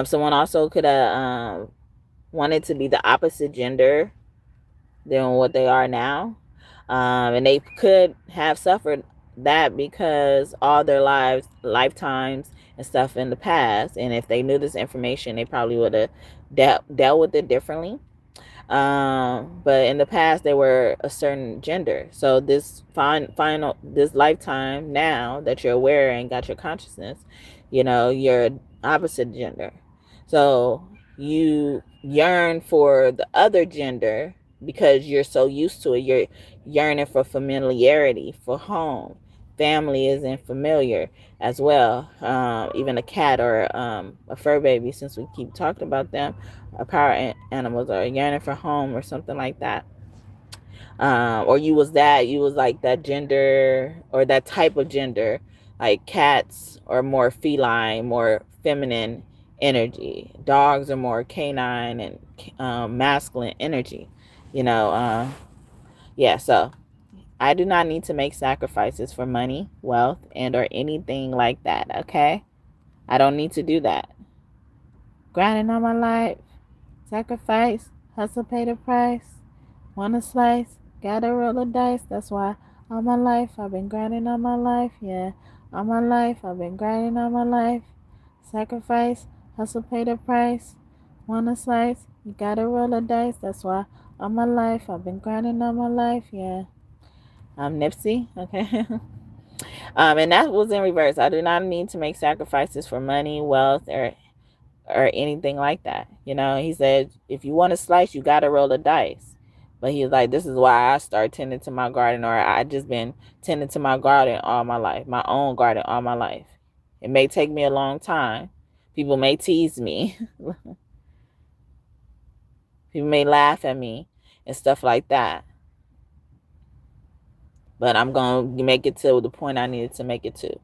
Someone also could have wanted to be the opposite gender than what they are now. And they could have suffered that because all their lifetimes and stuff in the past. And if they knew this information, they probably would have dealt with it differently. But in the past, they were a certain gender. So this this lifetime now that you're aware and got your consciousness, you're opposite gender. So you yearn for the other gender because you're so used to it. You're yearning for familiarity, for home. Family isn't familiar as well. Even a cat or a fur baby, since we keep talking about them, power animals are yearning for home or something like that. Or you was like that gender or that type of gender, like cats are more feline, more feminine energy. Dogs are more canine and masculine energy. You know, yeah, so I do not need to make sacrifices for money, wealth, and or anything like that, okay? I don't need to do that. Grinding all my life, sacrifice, hustle, pay the price. Want a slice, gotta roll the dice. That's why all my life I've been grinding all my life, yeah. All my life I've been grinding all my life. Sacrifice, hustle, pay the price. Want a slice, you gotta roll the dice. That's why all my life I've been grinding all my life, yeah. I'm Nipsey, okay? And that was in reverse. I do not need to make sacrifices for money, wealth, or anything like that. You know, he said, if you want to slice, you got to roll the dice. But he was like, this is why I start tending to my garden, or I just been tending to my garden all my life, my own garden all my life. It may take me a long time. People may tease me. People may laugh at me and stuff like that. But I'm going to make it to the point I needed to make it to.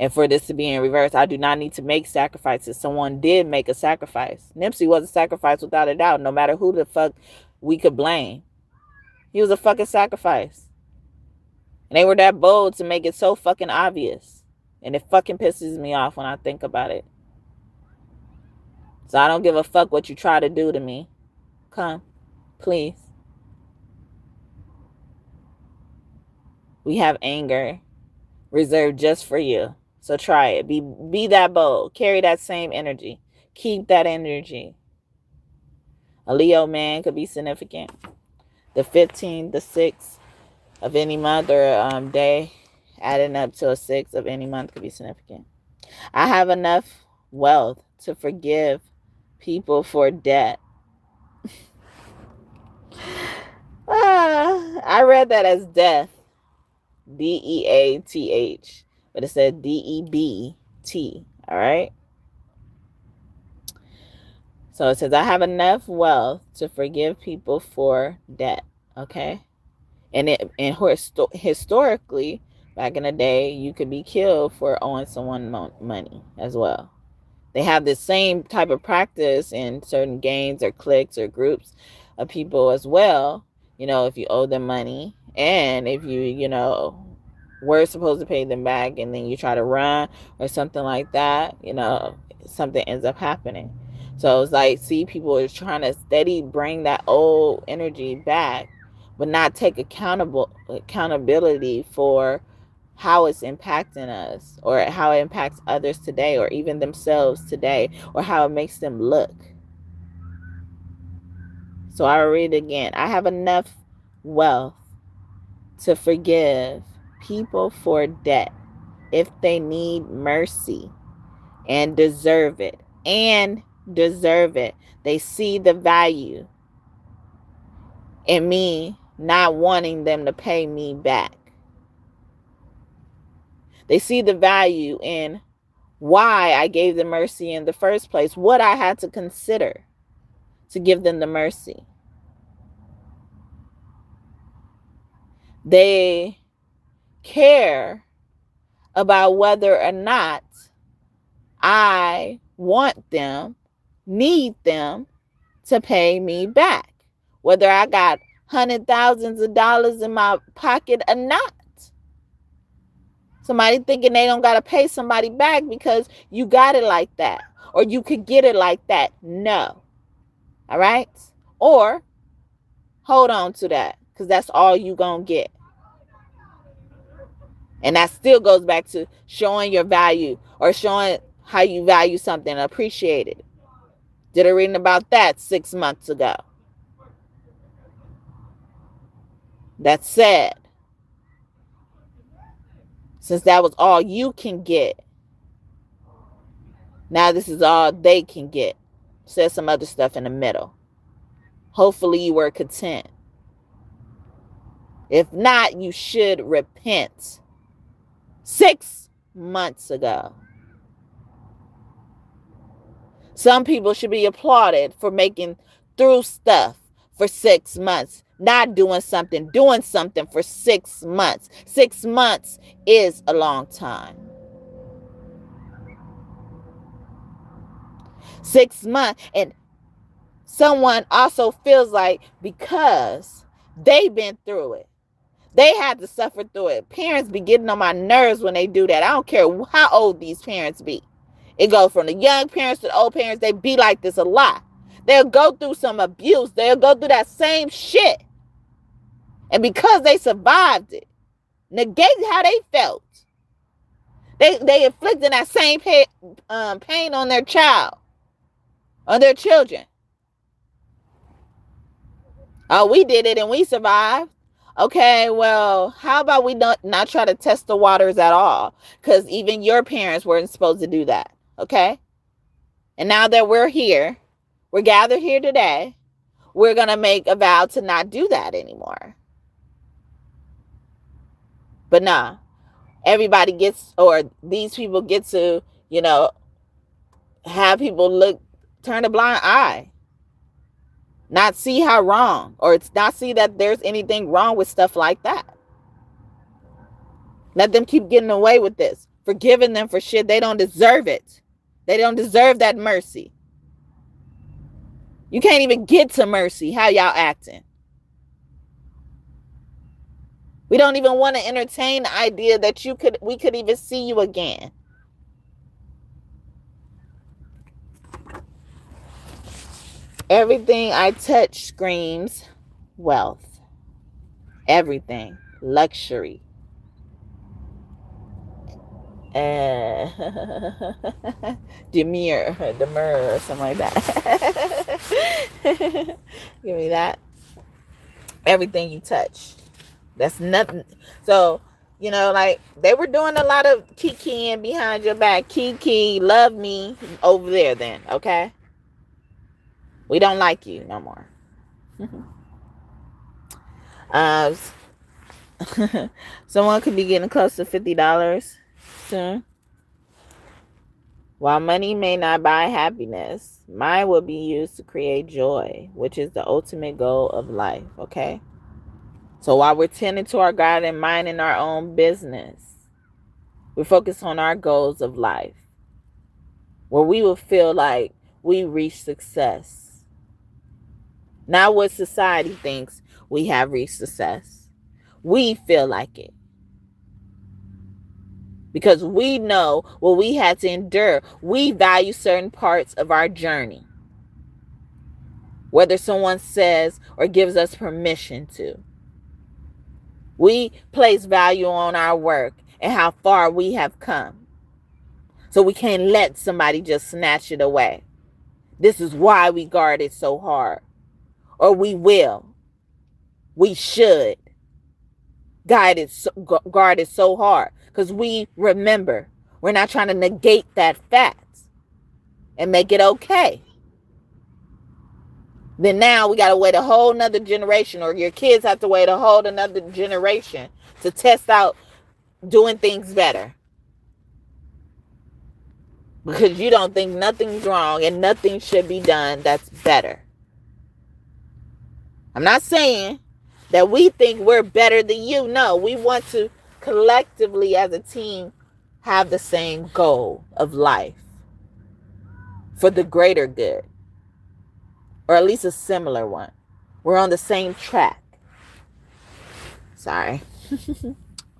And for this to be in reverse, I do not need to make sacrifices. Someone did make a sacrifice. Nipsey was a sacrifice without a doubt, no matter who the fuck we could blame. He was a fucking sacrifice. And they were that bold to make it so fucking obvious. And it fucking pisses me off when I think about it. So I don't give a fuck what you try to do to me. Come, please. We have anger reserved just for you. So try it. Be that bold. Carry that same energy. Keep that energy. A Leo man could be significant. The 15th, the 6th of any month or day, adding up to a 6th of any month could be significant. I have enough wealth to forgive people for debt. I read that as death. DEATH. But it said DEBT. All right. So it says, I have enough wealth to forgive people for debt. Okay. And historically, back in the day, you could be killed for owing someone money as well. They have the same type of practice in certain gangs or cliques or groups of people as well. You know, if you owe them money and if you were supposed to pay them back and then you try to run or something like that, something ends up happening. So it's like, see, people are trying to steady bring that old energy back, but not take accountability for how it's impacting us or how it impacts others today or even themselves today or how it makes them look. So I'll read it again. I have enough wealth to forgive people for debt if they need mercy and deserve it. They see the value in me not wanting them to pay me back. They see the value in why I gave them mercy in the first place, what I had to consider to give them the mercy. They care about whether or not I want them, need them to pay me back, whether I got hundreds of thousands of dollars in my pocket or not. Somebody thinking they don't got to pay somebody back because you got it like that or you could get it like that. No. All right? Or hold on to that because that's all you going to get. And that still goes back to showing your value or showing how you value something, appreciate it. Did a reading about that 6 months ago. That's sad. Since that was all you can get, now this is all they can get. Said some other stuff in the middle. Hopefully you were content. If not, you should repent. 6 months ago. Some people should be applauded for making through stuff for 6 months. Not doing something for 6 months. 6 months is a long time. 6 months. And someone also feels like because they've been through it, they had to suffer through it. Parents be getting on my nerves when they do that. I don't care how old these parents be. It goes from the young parents to the old parents. They be like this a lot. They'll go through some abuse. They'll go through that same shit. And because they survived it, negate how they felt. They inflicted that same pain on their child, on their children. Oh, we did it and we survived. Okay, well, how about we not try to test the waters at all? Because even your parents weren't supposed to do that. Okay? And now that we're here, we're gathered here today, we're going to make a vow to not do that anymore. But nah, everybody gets, or these people get to, have people turn a blind eye. Not see how wrong, or it's not see that there's anything wrong with stuff like that. Let them keep getting away with this. Forgiving them for shit. They don't deserve it. They don't deserve that mercy. You can't even get to mercy. How y'all acting? We don't even want to entertain the idea that we could even see you again. Everything I touch screams wealth. Everything. Luxury. Demure or something like that. Give me that. Everything you touch. That's nothing. So, like they were doing a lot of kikiing behind your back. Kiki, love me over there then, okay? We don't like you no more. Someone could be getting close to $50 soon. While money may not buy happiness, mine will be used to create joy, which is the ultimate goal of life, okay? So while we're tending to our God and minding our own business, we focus on our goals of life, where we will feel like we reach success. Not what society thinks we have reached success. We feel like it. Because we know what we had to endure. We value certain parts of our journey. Whether someone says or gives us permission to. We place value on our work and how far we have come. So we can't let somebody just snatch it away. This is why we guard it so hard. Or we will. We should. Guard it so hard. Because we remember. We're not trying to negate that fact. And make it okay. Then now we got to wait a whole nother generation. Or your kids have to wait a whole another generation. To test out doing things better. Because you don't think nothing's wrong. And nothing should be done that's better. I'm not saying that we think we're better than you. No, we want to collectively as a team have the same goal of life for the greater good, or at least a similar one. We're on the same track. Sorry.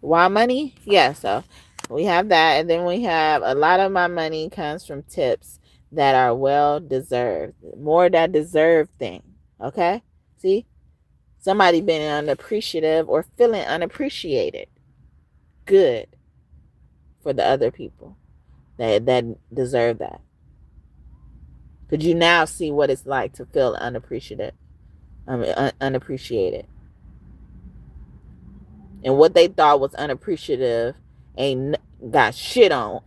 Why money? Yeah, so we have that. And then we have a lot of my money comes from tips that are well deserved. More that deserved thing. Okay? See? Somebody being unappreciative or feeling unappreciated. Good for the other people that deserve that. Could you now see what it's like to feel unappreciated? Unappreciated. And what they thought was unappreciative ain't got shit on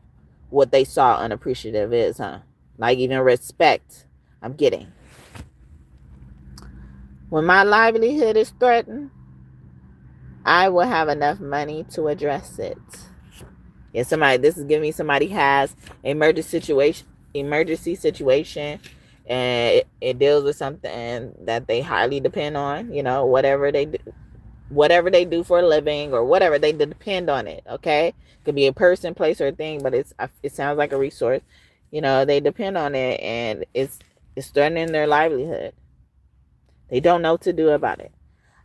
what they saw unappreciative is, huh? Like even respect I'm getting. When my livelihood is threatened, I will have enough money to address it. Yeah, this is giving me somebody has an emergency situation, and it deals with something that they highly depend on, whatever they do for a living or whatever, they depend on it, okay? Could be a person, place, or a thing, but it sounds like a resource, You know, they depend on it, and it's threatening their livelihood. They don't know what to do about it.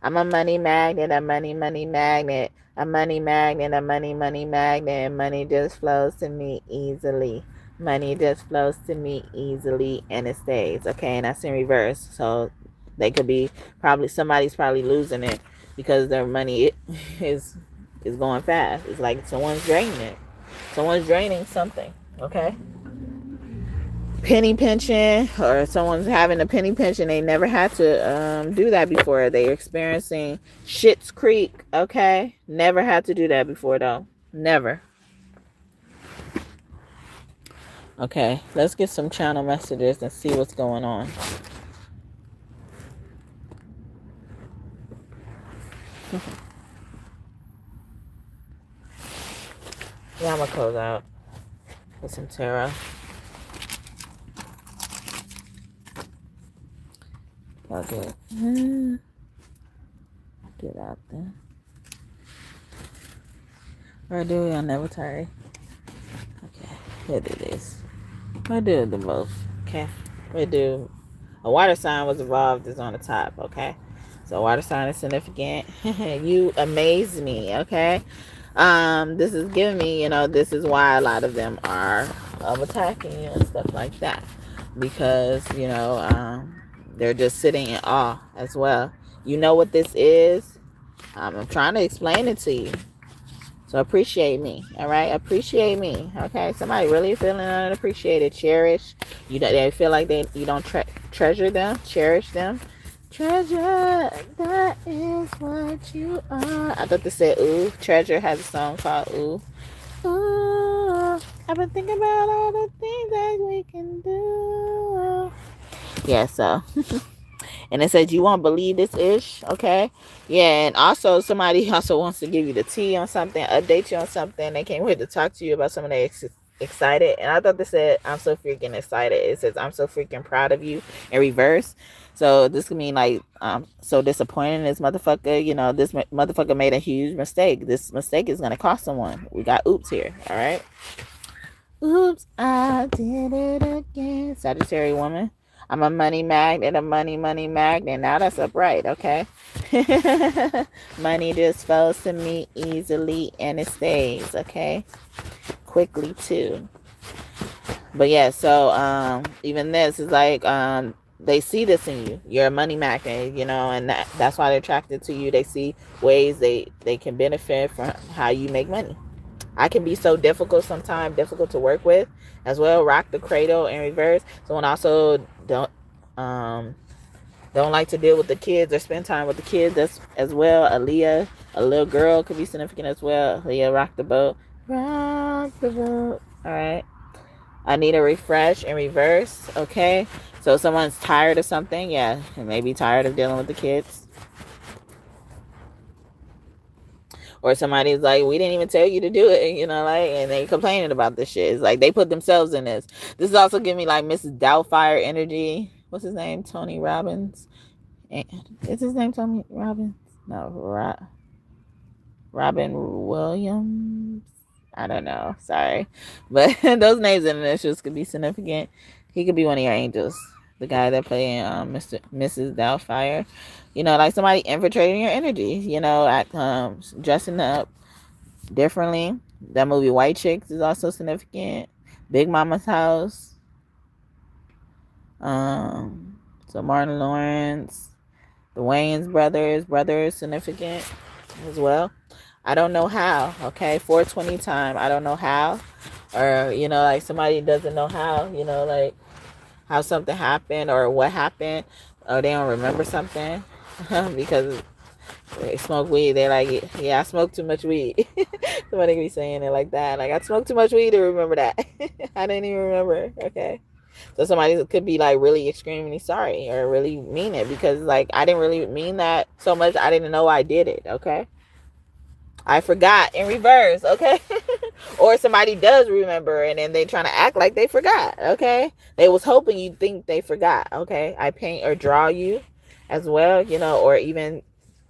I'm a money magnet, a money magnet, a money magnet, a money magnet, and money just flows to me easily. Money just flows to me easily, and it stays. Okay, and that's in reverse. So they could be somebody's probably losing it because their money is going fast. It's like someone's draining it. Someone's draining something. Okay. Penny pinching, or someone's having a penny pinching. They never had to do that before. They're experiencing Schitt's Creek. Okay, never had to do that before though. Never. Okay, let's get some channel messages and see what's going on. Yeah, I'm gonna close out with some tarot. Okay. Get out there. Or do we on Nevertari? Okay, we'll do this. We'll do the both. Okay. We'll do a water sign was involved is on the top. Okay. So water sign is significant. You amaze me. Okay. This is giving me, this is why a lot of them are attacking you and stuff like that. Because, they're just sitting in awe as well. You know what this is? I'm trying to explain it to you. So appreciate me, all right? Appreciate me, okay? Somebody really feeling unappreciated, cherish. They feel like you don't treasure them, cherish them. Treasure, that is what you are. I thought they said ooh. Treasure has a song called Ooh. Ooh, I've been thinking about all the things that we can do. Yeah, so. And it says you won't believe this ish, okay? Yeah, and also somebody also wants to give you the tea on something, update you on something. They came here to talk to you about something they excited. And I thought they said, I'm so freaking excited. It says, I'm so freaking proud of you in reverse. So this could mean like, so disappointed in this motherfucker. This motherfucker made a huge mistake. This mistake is going to cost someone. We got oops here, all right? Oops, I did it again. Sagittarius woman. I'm a money magnet, a money magnet. Now that's upright, okay? Money just flows to me easily and it stays, okay? Quickly too. But yeah, so even this is like they see this in you. You're a money magnet, and that's why they're attracted to you. They see ways they can benefit from how you make money. I can be so difficult sometimes, difficult to work with as well. Rock the cradle in reverse. Someone also don't like to deal with the kids or spend time with the kids as well. Aaliyah, a little girl could be significant as well. Aaliyah, rock the boat. Rock the boat. All right. I need a refresh in reverse. Okay. So someone's tired of something. Yeah. And maybe tired of dealing with the kids. Or somebody's like, we didn't even tell you to do it, and they complaining about this shit. It's like they put themselves in this. This is also giving me like Mrs. Doubtfire energy. What's his name? Tony Robbins. Is his name Tony Robbins? No, Robin Williams. I don't know. Sorry. But those names and initials could be significant. He could be one of your angels. The guy that playing Mrs. Doubtfire. Like somebody infiltrating your energy, dressing up differently. That movie White Chicks is also significant. Big Mama's House. So Martin Lawrence, the Wayans brothers significant as well. I don't know how, okay? 420 time, I don't know how. Or, like somebody doesn't know how, like how something happened or what happened. Or they don't remember something because they smoke weed. They're like, yeah, I smoked too much weed. Somebody could be saying it like that. Like, I smoked too much weed to remember that. I didn't even remember, okay? So somebody could be like really extremely sorry or really mean it because like I didn't really mean that so much. I didn't know I did it, okay? I forgot in reverse, okay? Or somebody does remember and then they trying to act like they forgot, okay? They was hoping you'd think they forgot, okay? I paint or draw you as well, or even,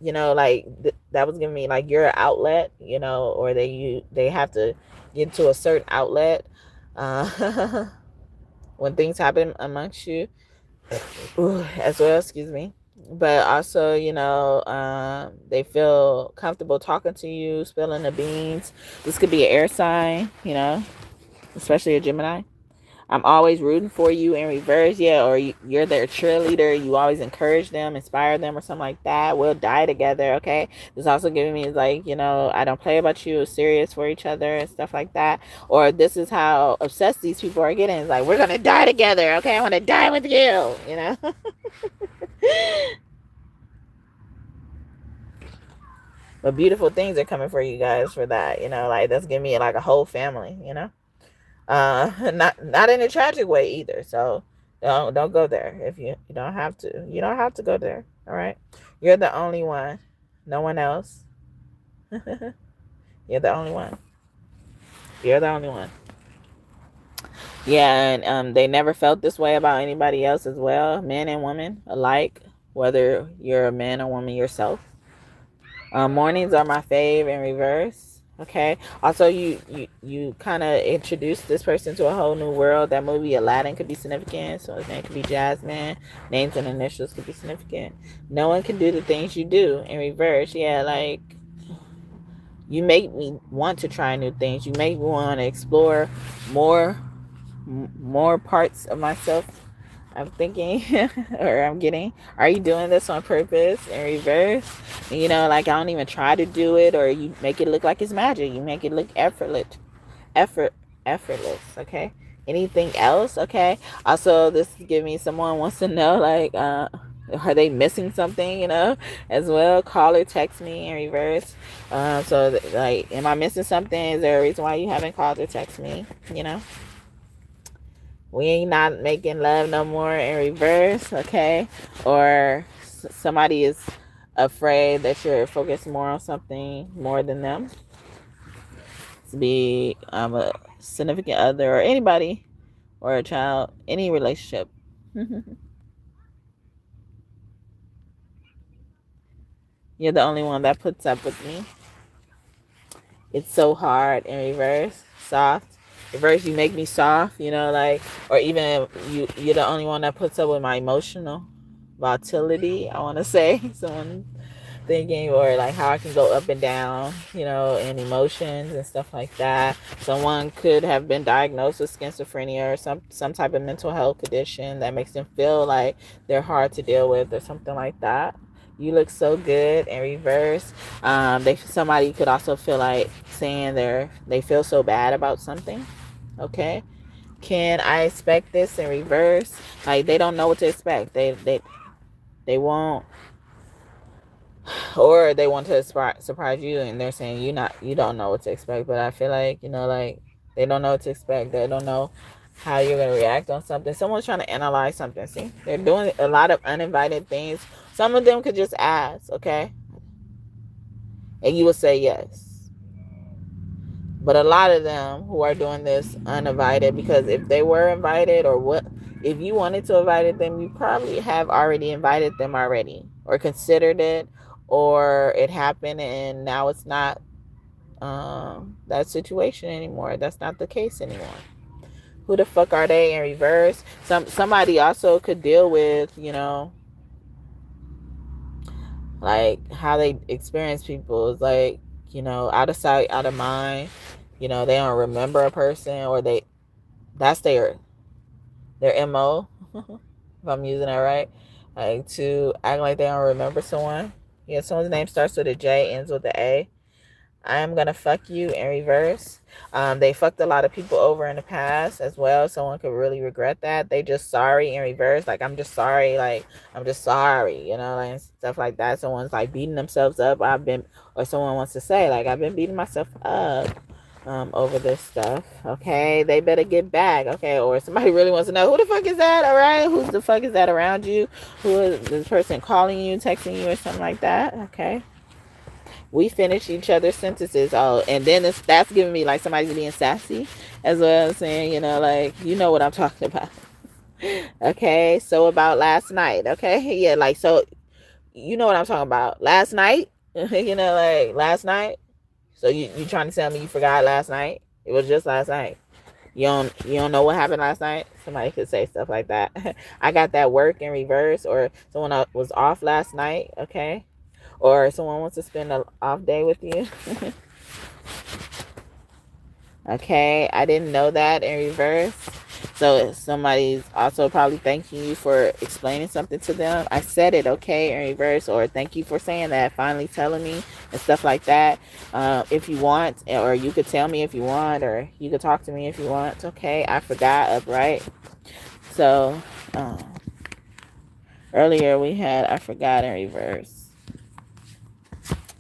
like that was giving me like you're an outlet, or they have to get to a certain outlet. when things happen amongst you as well, excuse me. But also, they feel comfortable talking to you, spilling the beans. This could be an air sign, especially a Gemini. I'm always rooting for you in reverse, yeah, or you're their cheerleader. You always encourage them, inspire them, or something like that. We'll die together, okay? This also giving me like, I don't play about you, serious for each other and stuff like that. Or this is how obsessed these people are getting. It's like, we're gonna die together, okay? I want to die with you, But beautiful things are coming for you guys for that, like that's giving me like a whole family, not in a tragic way either. So don't go there if you don't have to. You don't have to go there. All right, you're the only one, no one else. You're the only one. You're the only one. Yeah, and they never felt this way about anybody else as well, men and women alike, whether you're a man or woman yourself. Mornings are my fave in reverse. Okay. Also, you kind of introduce this person to a whole new world. That movie Aladdin could be significant. So his name could be Jasmine. Names and initials could be significant. No one can do the things you do in reverse. Yeah, like you make me want to try new things. You make me want to explore more parts of myself. I'm thinking or I'm getting, are you doing this on purpose in reverse? Like I don't even try to do it, or you make it look like it's magic. You make it look effortless. Okay. Anything else? Okay. Also, this give me someone wants to know, like, are they missing something, as well? Call or text me in reverse. Like, am I missing something? Is there a reason why you haven't called or text me? We ain't not making love no more in reverse, okay? Or somebody is afraid that you're focused more on something more than them. To be a significant other or anybody or a child, any relationship. You're the only one that puts up with me. It's so hard in reverse, soft. Reverse, you make me soft, like, or even you're the only one that puts up with my emotional volatility, I want to say. Someone thinking, or like how I can go up and down, in emotions and stuff like that. Someone could have been diagnosed with schizophrenia or some type of mental health condition that makes them feel like they're hard to deal with or something like that. You look so good in reverse. Somebody could also feel like saying they feel so bad about something. Okay, can I expect this in reverse? Like they don't know what to expect. They won't, or they want to surprise you, and they're saying you don't know what to expect. But I feel like like they don't know what to expect. They don't know how you're gonna react on something. Someone's trying to analyze something. See, they're doing a lot of uninvited things. Some of them could just ask, okay, and you will say yes. But a lot of them who are doing this uninvited, because if they were invited, or if you wanted to invite them, you probably have already invited them already, or considered it, or it happened and now it's not that situation anymore. That's not the case anymore. Who the fuck are they in reverse? Somebody also could deal with, like how they experience people. It's like, out of sight, out of mind. They don't remember a person, or that's their MO, if I'm using that right. Like to act like they don't remember someone. Yeah, someone's name starts with a J, ends with an A. I am gonna fuck you in reverse. They fucked a lot of people over in the past as well. Someone could really regret that. They just sorry in reverse. Like, I'm just sorry. Like, I'm just sorry, like stuff like that. Someone's like beating themselves up. Or someone wants to say, like, I've been beating myself up over this stuff. Okay, they better get back. Okay, or somebody really wants to know, who the fuck is that? All right, who the fuck is that around you? Who is this person calling you, texting you, or something like that? Okay. We finish each other's sentences. Oh, and then that's giving me like somebody's being sassy as well as saying, like, what I'm talking about. Okay, so about last night. Okay, yeah, like, so you know what I'm talking about. Last night, like last night. So you trying to tell me you forgot last night? It was just last night. You don't know what happened last night? Somebody could say stuff like that. I got that work in reverse, or someone was off last night, okay? Or someone wants to spend an off day with you. Okay, I didn't know that in reverse. So somebody's also probably thanking you for explaining something to them. I said it, okay, in reverse, or thank you for saying that, finally telling me, and stuff like that. If you want, or you could tell me if you want, or you could talk to me if you want. Okay, I forgot, upright. So earlier we had I forgot in reverse.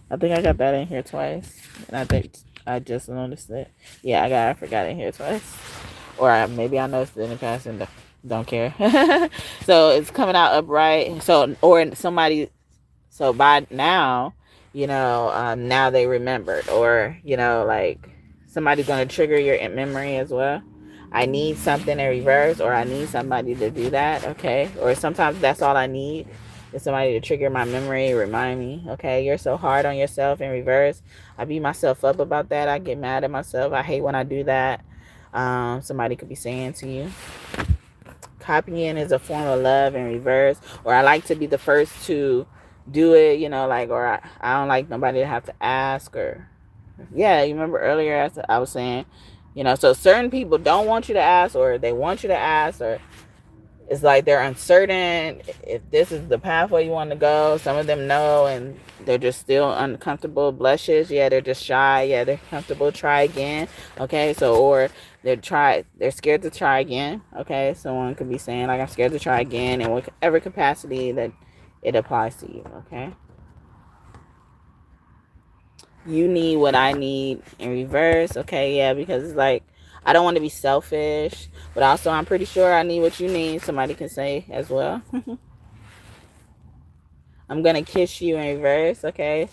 I think I got that in here twice, and I think I just noticed it. Yeah, I forgot in here twice. Or maybe I noticed it in the past and don't care. So it's coming out upright. So, or somebody, so by now, now they remembered. Or, like somebody's going to trigger your memory as well. I need something in reverse, or I need somebody to do that, okay? Or sometimes that's all I need is somebody to trigger my memory, remind me, okay? You're so hard on yourself in reverse. I beat myself up about that. I get mad at myself. I hate when I do that. Somebody could be saying to you. Copying is a form of love in reverse. Or I like to be the first to do it, or I don't like nobody to have to ask. Or yeah, you remember earlier as I was saying, so certain people don't want you to ask, or they want you to ask, or it's like they're uncertain if this is the pathway you want to go. Some of them know, and they're just still uncomfortable. Blushes, yeah, they're just shy. Yeah, they're comfortable. Try again, okay? So, or they're scared to try again, okay? Someone could be saying, like, I'm scared to try again, in whatever capacity that it applies to you, okay? You need what I need in reverse, okay? Yeah, because it's like, I don't want to be selfish, but also I'm pretty sure I need what you need. Somebody can say as well. I'm gonna kiss you in reverse, okay?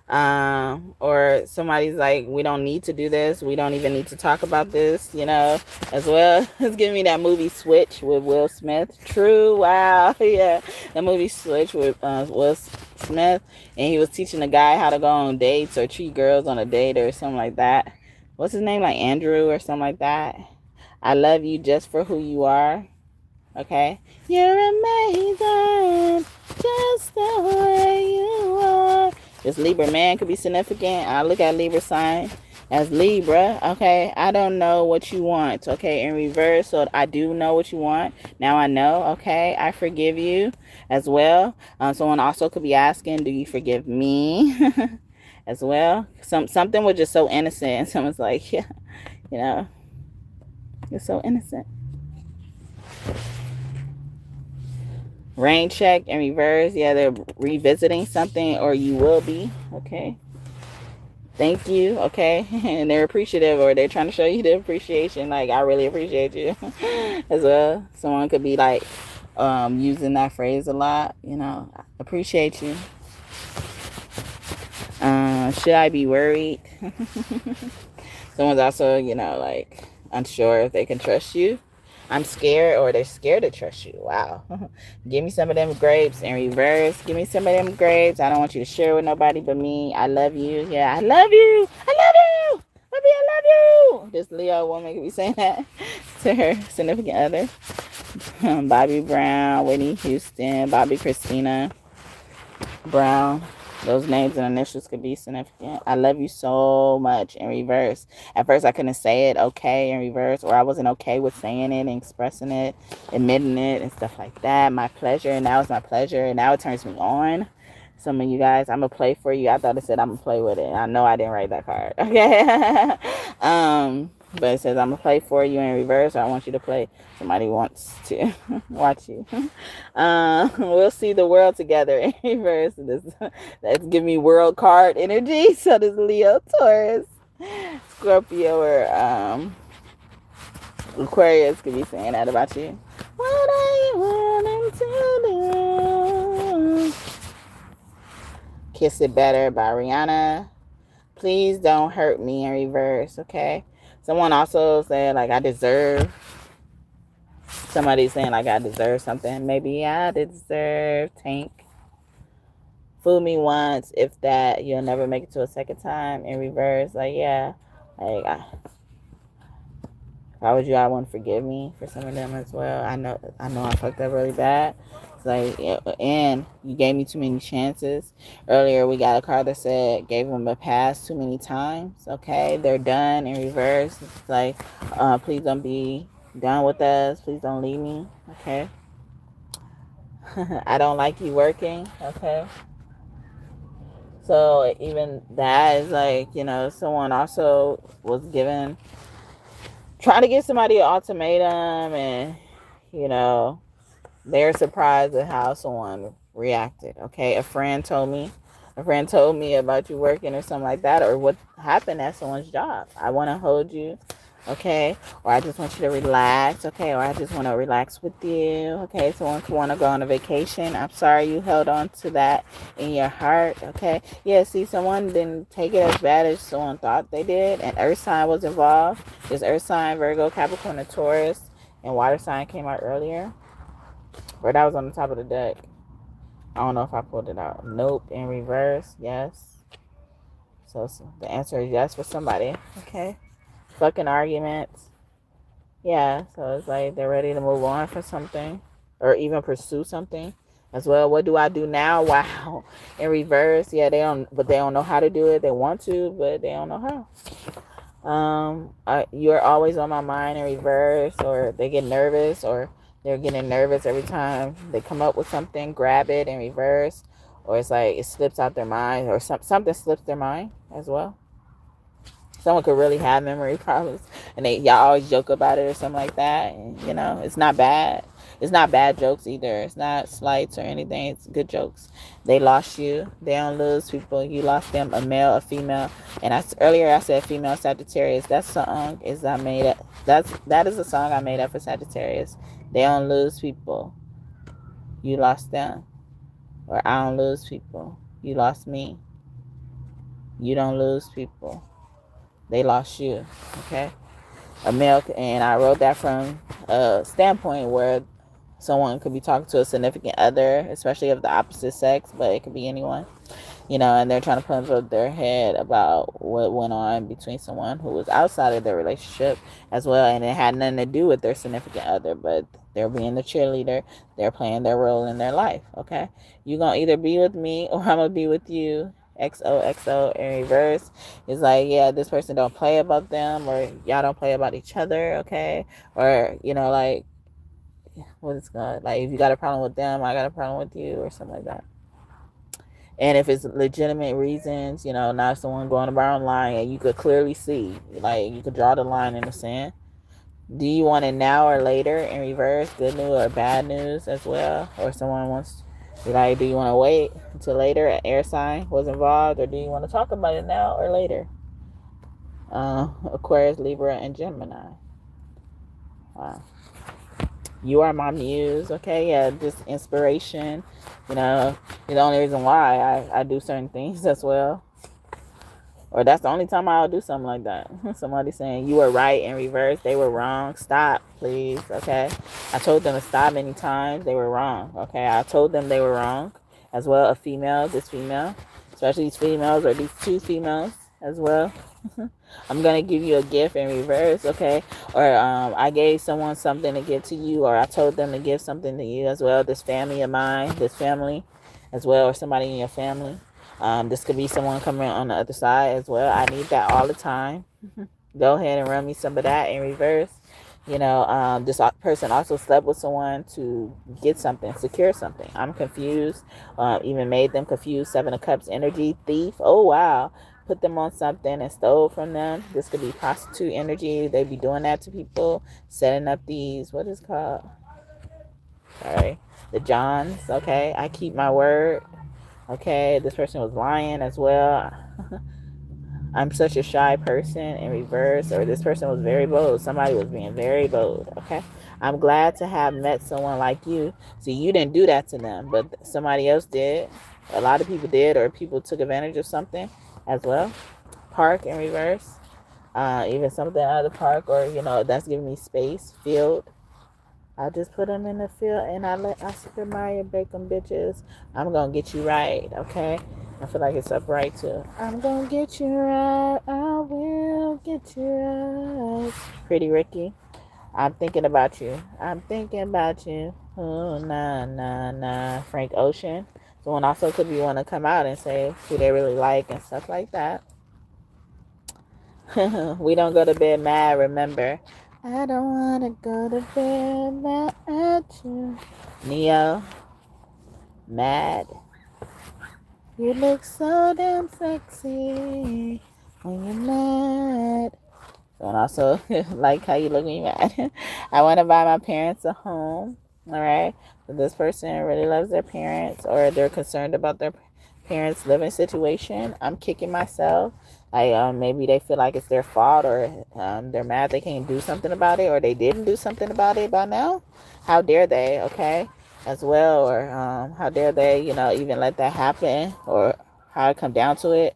Or somebody's like, we don't need to do this. We don't even need to talk about this, as well. It's giving me that movie Switch with Will Smith. True, wow, yeah. The movie Switch with Will Smith, and he was teaching a guy how to go on dates or treat girls on a date or something like that. What's his name? Like Andrew or something like that. I love you just for who you are. Okay? You're amazing just the way you are. This Libra man could be significant. I look at Libra sign as Libra. Okay? I don't know what you want. Okay? In reverse. So I do know what you want. Now I know. Okay? I forgive you as well. Someone also could be asking, do you forgive me? As well. Something was just so innocent. And someone's like, yeah, you're so innocent. Rain check in reverse. Yeah, they're revisiting something, or you will be. Okay. Thank you. Okay. And they're appreciative, or they're trying to show you the appreciation. Like, I really appreciate you as well. Someone could be like using that phrase a lot. Appreciate you. Should I be worried? Someone's also, like unsure if they can trust you. I'm scared, or they're scared to trust you. Wow. Give me some of them grapes in reverse. Give me some of them grapes. I don't want you to share with nobody but me. I love you. Yeah, I love you. I love you. Baby, I love you. This Leo woman could be saying that to her significant other. Bobby Brown, Whitney Houston, Bobby Christina Brown. Those names and initials could be significant. I love you so much in reverse. At first, I couldn't say it okay in reverse, or I wasn't okay with saying it and expressing it, admitting it, and stuff like that. My pleasure, and now it's my pleasure, and now it turns me on. Some of you guys, I'm going to play for you. I thought it said I'm going to play with it. I know I didn't write that card. Okay. But it says I'm going to play for you in reverse, or I want you to play. Somebody wants to watch you. We'll see the world together in reverse. That's giving me world card energy. So does Leo, Taurus, Scorpio, or Aquarius could be saying that about you. What are you wanting to do? Kiss It Better by Rihanna. Please don't hurt me in reverse, okay? Someone also said, like, I deserve. Somebody's saying, like, I deserve something. Maybe I deserve Tank. Fool me once, if that, you'll never make it to a second time in reverse. Like, yeah. Like, If I was you, I wouldn't forgive me for some of them as well. I know I fucked up really bad. It's like, and you gave me too many chances. Earlier, we got a card that said gave them a pass too many times. Okay, they're done in reverse. It's like, please don't be done with us. Please don't leave me. Okay. I don't like you working. Okay. So even that is like, someone also was given, trying to give somebody an ultimatum, and they're surprised at how someone reacted. Okay, a friend told me about you working or something like that, or what happened at someone's job. I want to hold you, okay, or I just want you to relax, okay, or I just want to relax with you, okay. Someone could want to go on a vacation. I'm sorry you held on to that in your heart, okay. Yeah, see, someone didn't take it as bad as someone thought they did, and earth sign was involved. This earth sign, Virgo, Capricorn, and Taurus, and water sign came out earlier, or that was on the top of the deck. I don't know if I pulled it out. Nope. In reverse, yes. So the answer is yes for somebody. Okay. Fucking arguments. Yeah. So it's like they're ready to move on for something, or even pursue something as well. What do I do now? Wow. In reverse, yeah, they don't know how to do it. They want to, but they don't know how. You're always on my mind in reverse, or they get nervous, or they're getting nervous every time they come up with something, grab it in reverse, or it's like it slips out their mind, or something slips their mind as well. Someone could really have memory problems, and y'all always joke about it or something like that, and it's not bad. It's not bad jokes either. It's not slights or anything. It's good jokes. They lost you. They don't lose people. You lost them, a male, a female. And earlier I said female Sagittarius. That song is I made up. That is a song I made up for Sagittarius. They don't lose people. You lost them. Or I don't lose people. You lost me. You don't lose people. They lost you. Okay. A male, and I wrote that from a standpoint where someone could be talking to a significant other, especially of the opposite sex, but it could be anyone, and they're trying to put up their head about what went on between someone who was outside of their relationship as well, and it had nothing to do with their significant other, but they're being the cheerleader. They're playing their role in their life. Okay, you're gonna either be with me or I'm gonna be with you. XOXO in reverse is like, yeah, this person don't play about them, or y'all don't play about each other, okay, or like, what is God, like, if you got a problem with them, I got a problem with you, or something like that. And if it's legitimate reasons, not someone going about online and you could clearly see, like, you could draw the line in the sand. Do you want it now or later in reverse, good news or bad news as well? Or someone wants, like, do you want to wait until later, an air sign was involved, or do you want to talk about it now or later? Aquarius, Libra, and Gemini. Wow. You are my muse, okay? Yeah, just inspiration. You're the only reason why I do certain things as well. Or that's the only time I'll do something like that. Somebody saying you were right in reverse, they were wrong. Stop, please, okay? I told them to stop many times. They were wrong, okay? I told them they were wrong as well. This female, especially these females, or these two females as well. I'm gonna give you a gift in reverse, okay? Or I gave someone something to give to you, or I told them to give something to you as well. This family of mine, this family as well, or somebody in your family. This could be someone coming on the other side as well. I need that all the time. Go ahead and run me some of that in reverse. This person also slept with someone to get something, secure something. I'm confused. Even made them confused. 7 of Cups energy, thief. Oh, wow. Put them on something and stole from them. This could be prostitute energy. They be doing that to people, setting up these, what is it called? Sorry. The Johns, okay? I keep my word. Okay, this person was lying as well. I'm such a shy person in reverse, or this person was very bold. Somebody was being very bold, okay? I'm glad to have met someone like you. See, you didn't do that to them, but somebody else did. A lot of people did, or people took advantage of something as well. Park in reverse. Even something out of the park, or, that's giving me space, field. I just put them in the field, and I Super Mario bake them bitches. I'm gonna get you right, okay? I feel like it's upright too. I'm gonna get you right. I will get you right. Pretty Ricky. I'm thinking about you. I'm thinking about you. Oh, nah, nah, nah. Frank Ocean. Someone also could be want to come out and say who they really like and stuff like that. We don't go to bed mad, remember. I don't want to go to bed mad at you. Neo, mad. You look so damn sexy when you're mad. Someone also like how you look when you're mad. I want to buy my parents a home. All right. So this person really loves their parents, or they're concerned about their parents' living situation. I'm kicking myself. Maybe they feel like it's their fault, or they're mad they can't do something about it, or they didn't do something about it by now. How dare they? Okay, as well, or how dare they? Even let that happen, or how it come down to it.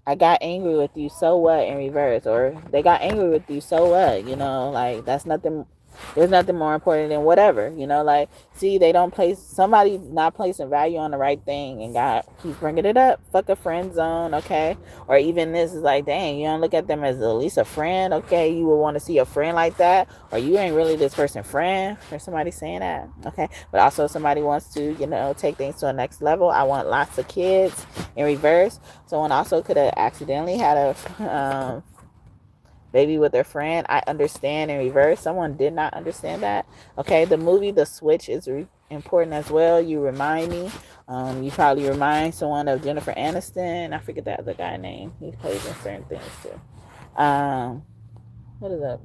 I got angry with you, so what, in reverse, or they got angry with you, so what, like that's nothing. There's nothing more important than whatever, like, see, they don't place, somebody's not placing value on the right thing, and God keeps bringing it up. Fuck a friend zone, okay? Or even this is like, dang, you don't look at them as at least a friend, okay? You would want to see a friend like that, or you ain't really this person's friend, or somebody saying that, okay? But also somebody wants to, take things to a next level. I want lots of kids, in reverse. Someone also could have accidentally had a baby with their friend. I understand, in reverse. Someone did not understand that. Okay, the movie The Switch is important as well. You remind me. You probably remind someone of Jennifer Aniston. I forget that other guy's name. He plays in certain things too. What is that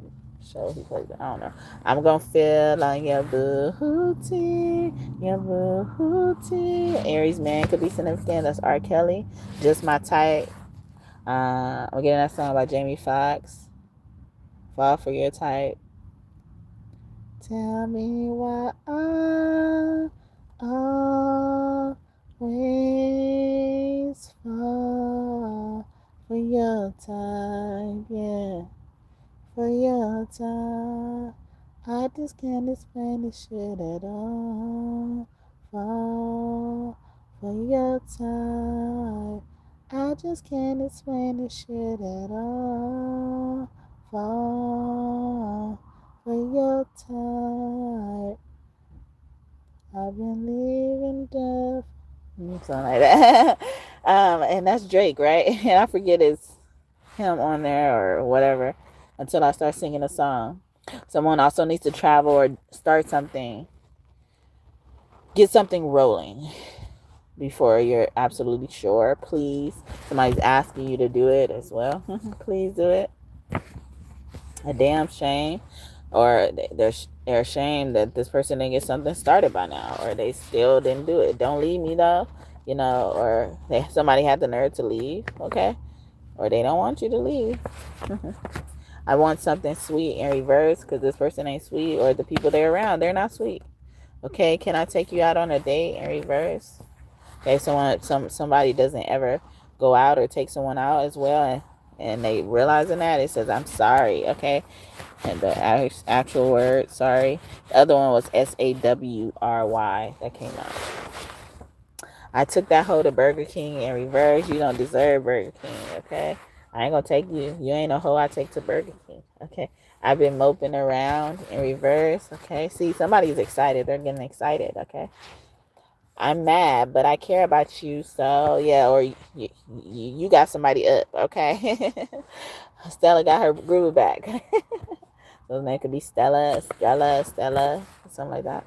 show he plays in? I don't know. I'm gonna feel on your booty, your booty. Aries man could be significant. That's R. Kelly. Just my type. I'm getting that song by Jamie Foxx. Fall for your type. Tell me why I always fall for your type, yeah, for your type. I just can't explain this shit at all. Fall for your type. I just can't explain this shit at all. Fall for your type. I've been leaving death. Something like that. And that's Drake, right? And I forget it's him on there or whatever until I start singing a song. Someone also needs to travel or start something. Get something rolling before you're absolutely sure. Please. Somebody's asking you to do it as well. Please do it. A damn shame, or they're ashamed that this person didn't get something started by now, or they still didn't do it. Don't leave me though, or somebody had the nerve to leave, okay, or they don't want you to leave. I want something sweet in reverse because this person ain't sweet, or the people they're around, they're not sweet. Okay, can I take you out on a date in reverse? Okay, somebody doesn't ever go out or take someone out as well, and they realizing that, it says I'm sorry, okay? And the actual word, sorry. The other one was SAWRY that came out. I took that hoe to Burger King in reverse. You don't deserve Burger King, okay? I ain't gonna take you. You ain't a hoe I take to Burger King, okay? I've been moping around in reverse, okay? See, somebody's excited. They're getting excited, okay? I'm mad, but I care about you, so yeah, or you got somebody up, okay? Stella got her groove back. So that could be Stella, something like that.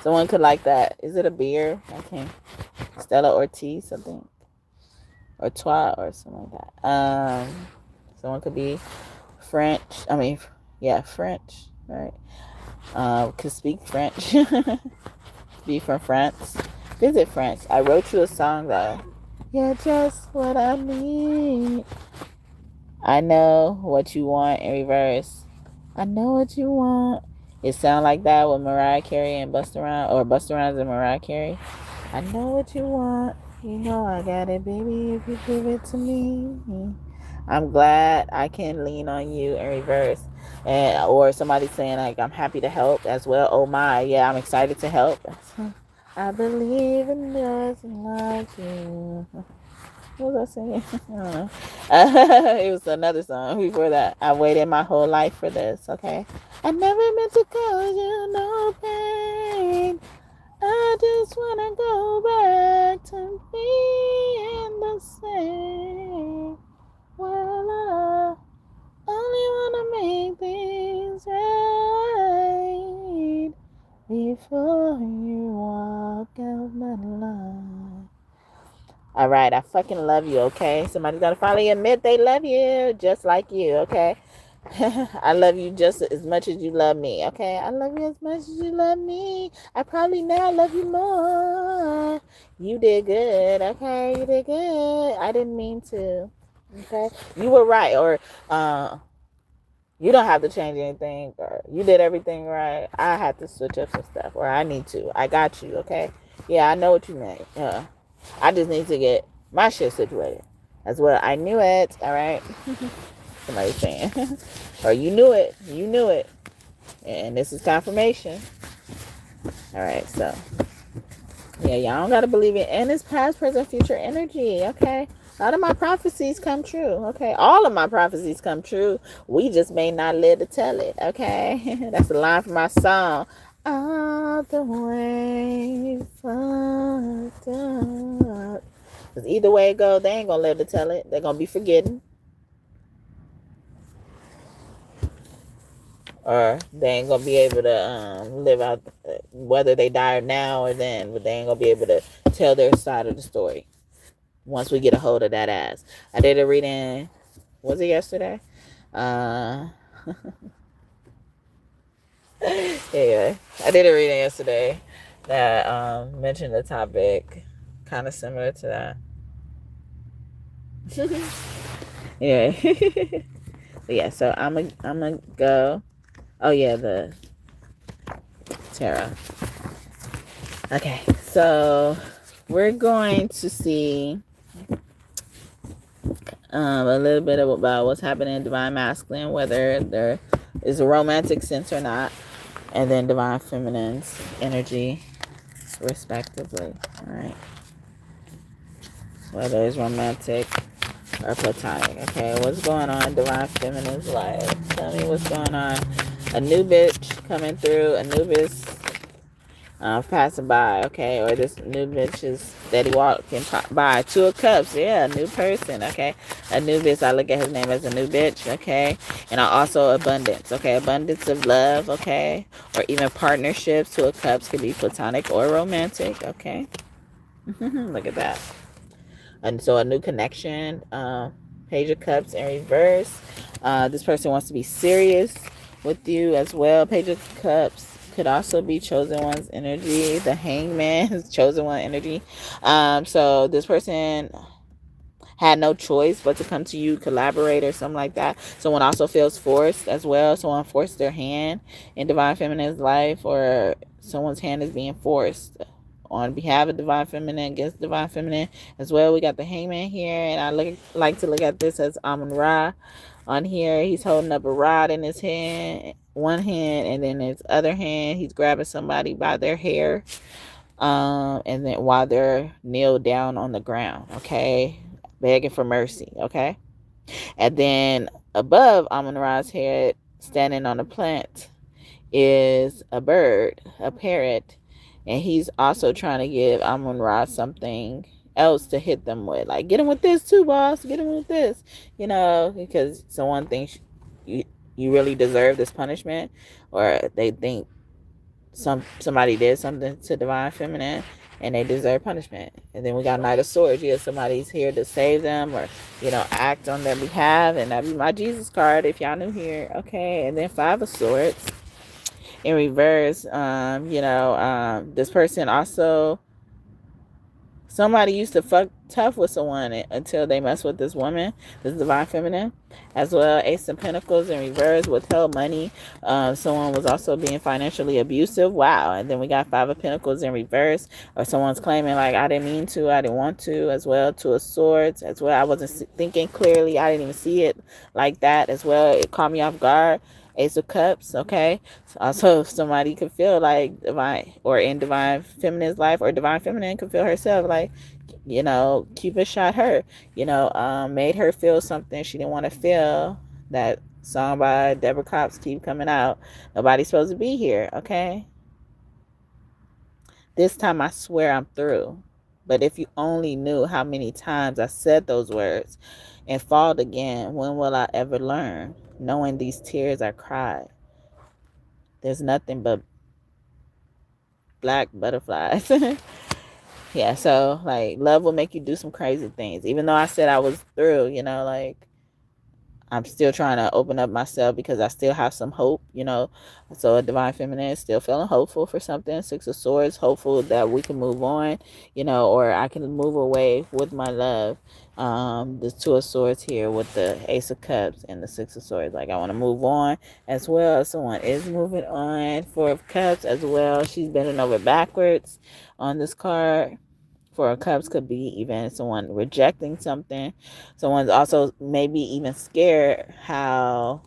Someone could like that. Is it a beer? I can't. Stella Ortiz, something. Or Trois, or something like that. Someone could be French. French, right? Could speak French. Be from France. Visit France. I wrote you a song though. You're just what I need. I know what you want in reverse. I know what you want. It sound like that with Mariah Carey and Busta Rhymes, or Busta Rhymes and Mariah Carey. I know what you want. You know I got it, baby, if you give it to me. I'm glad I can lean on you in reverse. Or somebody saying like, I'm happy to help as well. Oh my, yeah, I'm excited to help. I believe in those like you. What was I saying? I don't know. It was another song before that. I waited my whole life for this, okay? I never meant to cause you no pain. I just wanna go back to being the same. Well, I only wanna make things right before you walk out my life. All right, I fucking love you, okay? Somebody's gotta finally admit they love you just like you, okay? I love you just as much as you love me, okay? I love you as much as you love me. I probably now love you more. You did good, okay? You did good. I didn't mean to, okay? You were right, or you don't have to change anything, or you did everything right. I had to switch up some stuff, or I need to. I got you, okay? Yeah, I know what you meant. I just need to get my shit situated. That's what I knew it, all right? Somebody's saying. Or you knew it. You knew it. And this is confirmation. All right, so. Yeah, y'all don't got to believe it. And it's past, present, future energy, okay? A lot of my prophecies come true, okay? All of my prophecies come true. We just may not live to tell it, okay? That's the line from my song. All the way fucked up. Because either way it go, they ain't going to live to tell it. They're going to be forgetting. Or they ain't going to be able to live out, whether they die now or then, but they ain't going to be able to tell their side of the story once we get a hold of that ass. I did a reading, was it yesterday? Yeah, I did a reading yesterday that mentioned a topic kind of similar to that. Yeah. Yeah, so I'm gonna go. Oh yeah, the tarot. Okay, so we're going to see a little bit about what's happening in Divine Masculine, whether there is a romantic sense or not, and then Divine Feminine's energy, respectively. All right, whether it's romantic or platonic. Okay, what's going on in Divine Feminine's life? Tell me what's going on. A new bitch coming through. A new bitch passing by, okay, or this new bitch is steady walking by. Two of Cups, yeah, a new person, okay, a new bitch. I look at his name as a new bitch, okay, and also abundance, okay, abundance of love, okay, or even partnerships. Two of Cups could be platonic or romantic, okay. Look at that. And so a new connection. Page of Cups in reverse. This person wants to be serious with you as well. Page of Cups could also be chosen one's energy. The Hangman is chosen one energy. So this person had no choice but to come to you, collaborate or something like that. Someone also feels forced as well. Someone forced their hand in Divine Feminine's life, or someone's hand is being forced on behalf of Divine Feminine against Divine Feminine as well. We got the Hangman here, and I like to look at this as Amun-Ra. On here, he's holding up a rod in his hand, one hand, and then his other hand, he's grabbing somebody by their hair, and then while they're kneeled down on the ground, okay, begging for mercy, okay. And then above Amun-Ra's head, standing on a plant, is a bird, a parrot, and he's also trying to give Amun-Ra something else to hit them with. Like, get him with this too, boss. Get him with this. You know, because someone thinks you really deserve this punishment, or they think somebody did something to Divine Feminine and they deserve punishment. And then we got Knight of Swords. Yeah, somebody's here to save them, or, you know, act on their behalf. And that'd be my Jesus card if y'all new here. Okay, and then Five of Swords in reverse. This person also, somebody used to fuck tough with someone until they mess with this woman, this Divine Feminine, as well. Ace of Pentacles in reverse, withheld money. Someone was also being financially abusive. Wow. And then we got Five of Pentacles in reverse, or someone's claiming like, I didn't mean to, I didn't want to, as well. Two of Swords as well. I wasn't thinking clearly. I didn't even see it like that as well. It caught me off guard. Ace of Cups, okay. Also, somebody could feel like divine, or in Divine Feminine's life, or Divine Feminine could feel herself like, You know, Cupid shot her, made her feel something she didn't want to feel. That song by Deborah Cox keep coming out. Nobody's supposed to be here, okay? This time I swear I'm through. But if you only knew how many times I said those words and falled again, when will I ever learn? Knowing these tears I cried. There's nothing but black butterflies. Yeah, so like love will make you do some crazy things. Even though I said I was through, like I'm still trying to open up myself because I still have some hope, So a divine feminine is still feeling hopeful for something. Six of Swords, hopeful that we can move on, or I can move away with my love. The Two of Swords here with the Ace of Cups and the Six of Swords. Like I want to move on as well. Someone is moving on. Four of Cups as well. She's bending over backwards on this card. Four of Cups could be even someone rejecting something. Someone's also maybe even scared how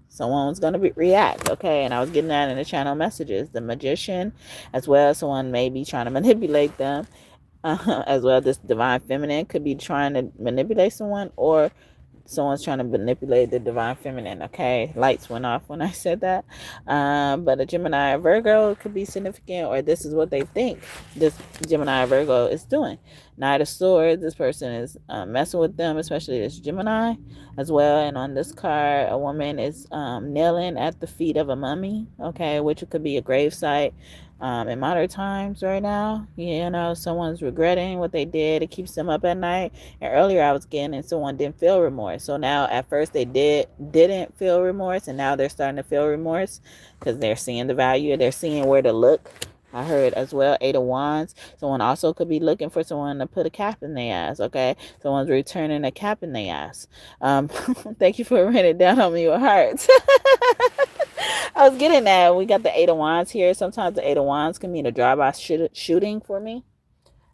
someone's going to react. Okay. And I was getting that in the channel messages. The Magician as well. Someone may be trying to manipulate them. As well, this divine feminine could be trying to manipulate someone, or someone's trying to manipulate the divine feminine. Okay, lights went off when I said that. But a Gemini or Virgo could be significant, or this is what they think this Gemini or Virgo is doing. Knight of Swords, this person is messing with them, especially this Gemini as well. And on this card, a woman is kneeling at the feet of a mummy, okay, which could be a gravesite. In modern times right now, someone's regretting what they did. It keeps them up at night. And earlier I was getting, and someone didn't feel remorse. So now at first they didn't feel remorse, and now they're starting to feel remorse because they're seeing the value. They're seeing where to look. I heard as well, Eight of Wands. Someone also could be looking for someone to put a cap in their ass, okay? Someone's returning a cap in their ass. Thank you for writing it down on me with hearts. I was getting that. We got the Eight of Wands here. Sometimes the Eight of Wands can mean a drive-by shooting for me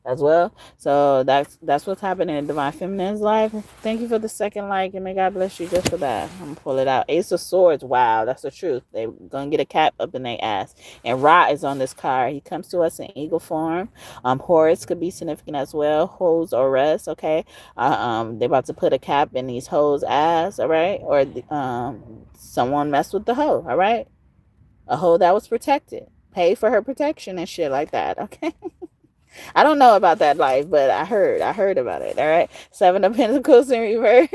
as well. So that's what's happening in Divine Feminine's life. Thank you for the second like, and may God bless you just for that. I'm gonna pull it out. Ace of Swords. Wow, that's the truth. They're gonna get a cap up in their ass. And Ra is on this card. He comes to us in eagle form. Horus could be significant as well. Hoes or rest. Okay. They're about to put a cap in these hoes' ass. All right. Or someone messed with the hoe. All right. A hoe that was protected. Pay for her protection and shit like that. Okay. I don't know about that life, but I heard about it. All right. Seven of Pentacles in reverse.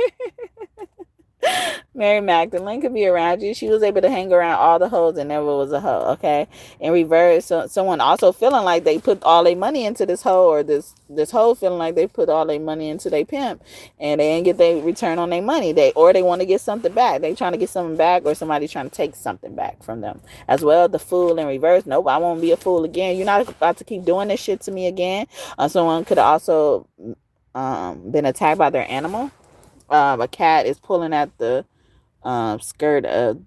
Mary Magdalene could be around you. She was able to hang around all the hoes and never was a hoe, okay? In reverse, so someone also feeling like they put all their money into this hoe, or this hoe feeling like they put all their money into their pimp and they didn't get their return on their money. They want to get something back. They trying to get something back, or somebody trying to take something back from them. As well, the Fool in reverse. Nope, I won't be a fool again. You're not about to keep doing this shit to me again. Someone could have also been attacked by their animal. A cat is pulling at the skirt of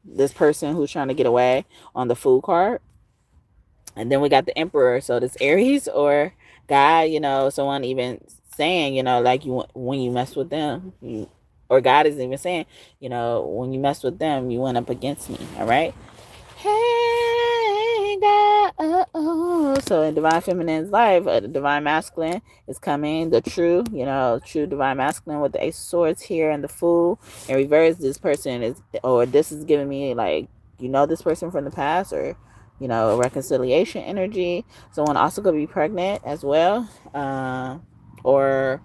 this person who's trying to get away on the Fool card. And then we got the Emperor. So this Aries or God, someone even saying, like when you mess with them, or God is even saying, when you mess with them, you went up against me. All right. Hey God, so in Divine Feminine's life, the Divine Masculine is coming. The true Divine Masculine with the Ace of Swords here and the Fool. In reverse, this person is, or this is giving me like, this person from the past, or reconciliation energy. Someone also could be pregnant as well, or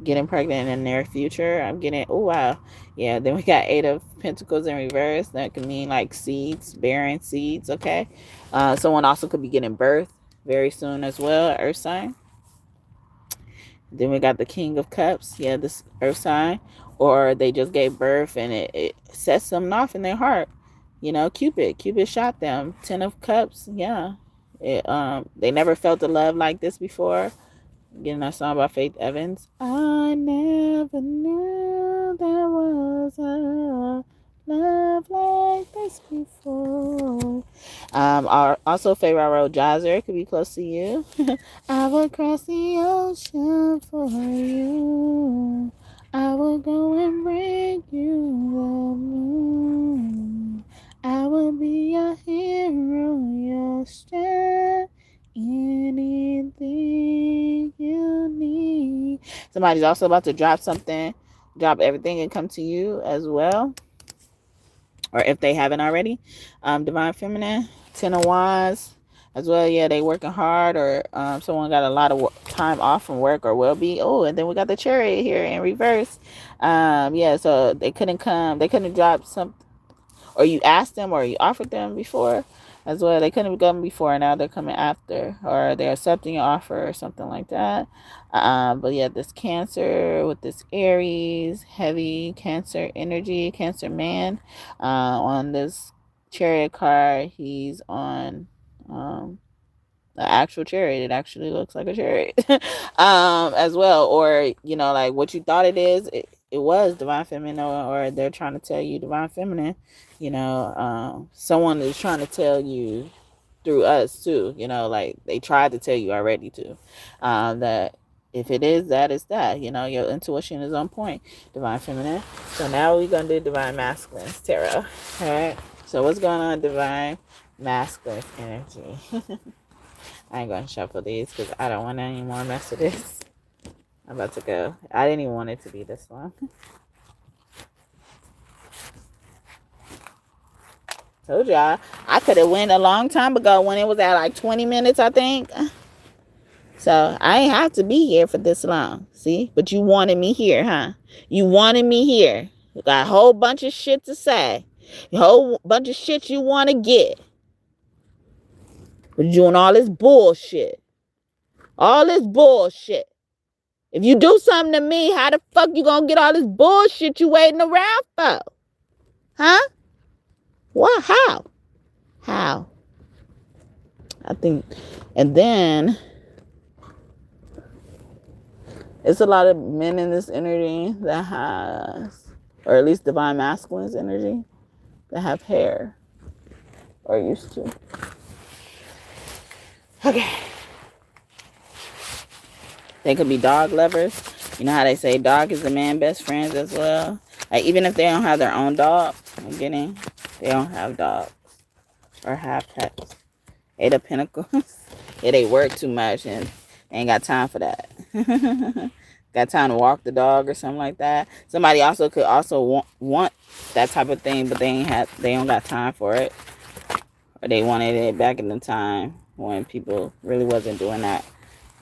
getting pregnant in the near future. I'm getting, oh wow, yeah. Then we got Eight of Pentacles in reverse. That could mean like seeds, bearing seeds. Okay. Someone also could be getting birth very soon as well, earth sign. Then we got the King of Cups. Yeah, this earth sign, or they just gave birth and it sets something off in their heart. Cupid shot them. Ten of Cups. Yeah. They never felt a love like this before. Getting that song by Faith Evans. I never knew there was a love like this before. Also, Favorite Road Jazzer could be close to you. I will cross the ocean for you. I will go and bring you the moon. I will be your hero, your strength. Anything Somebody's also about to drop something, drop everything and come to you as well. Or if they haven't already. Divine Feminine, 10 of Wands as well. Yeah, they working hard, or someone got a lot of time off from work, or will be. Oh, and then we got the Chariot here in reverse. Yeah, so they couldn't drop some, or you asked them or you offered them before as well. They couldn't have come before, now they're coming after, or they're accepting your offer or something like that. But yeah, this Cancer with this Aries, heavy Cancer energy, Cancer man. On this Chariot card, he's on the actual chariot. It actually looks like a chariot as well. Or, you know, like what you thought it is, it was Divine Feminine, or they're trying to tell you Divine Feminine. You know, someone is trying to tell you through us too. You know, like they tried to tell you already too, that if it is that, it's that. You know, your intuition is on point, Divine Feminine. So now we're gonna do Divine Masculine tarot. All right. So what's going on, Divine Masculine energy? I ain't gonna shuffle these because I don't want any more mess of this. I'm about to go. I didn't even want it to be this long. Told y'all I could have went a long time ago when it was at like 20 minutes, I think. So I ain't have to be here for this long. See? But you wanted me here, huh? You wanted me here. You got a whole bunch of shit to say. A whole bunch of shit you want to get. But you're doing all this bullshit. All this bullshit. If you do something to me, how the fuck you gonna get all this bullshit you waiting around for? Huh? What? How? I think, and then it's a lot of men in this energy that has, or at least Divine Masculine's energy, that have hair, or used to. Okay. They could be dog lovers. You know how they say dog is the man's best friend as well? Like, even if they don't have their own dog, I'm getting, they don't have dogs or have pets. 8 of Pentacles. Yeah, they work too much and they ain't got time for that. Got time to walk the dog or something like that. Somebody also could also want that type of thing, but they don't got time for it. Or they wanted it back in the time when people really wasn't doing that.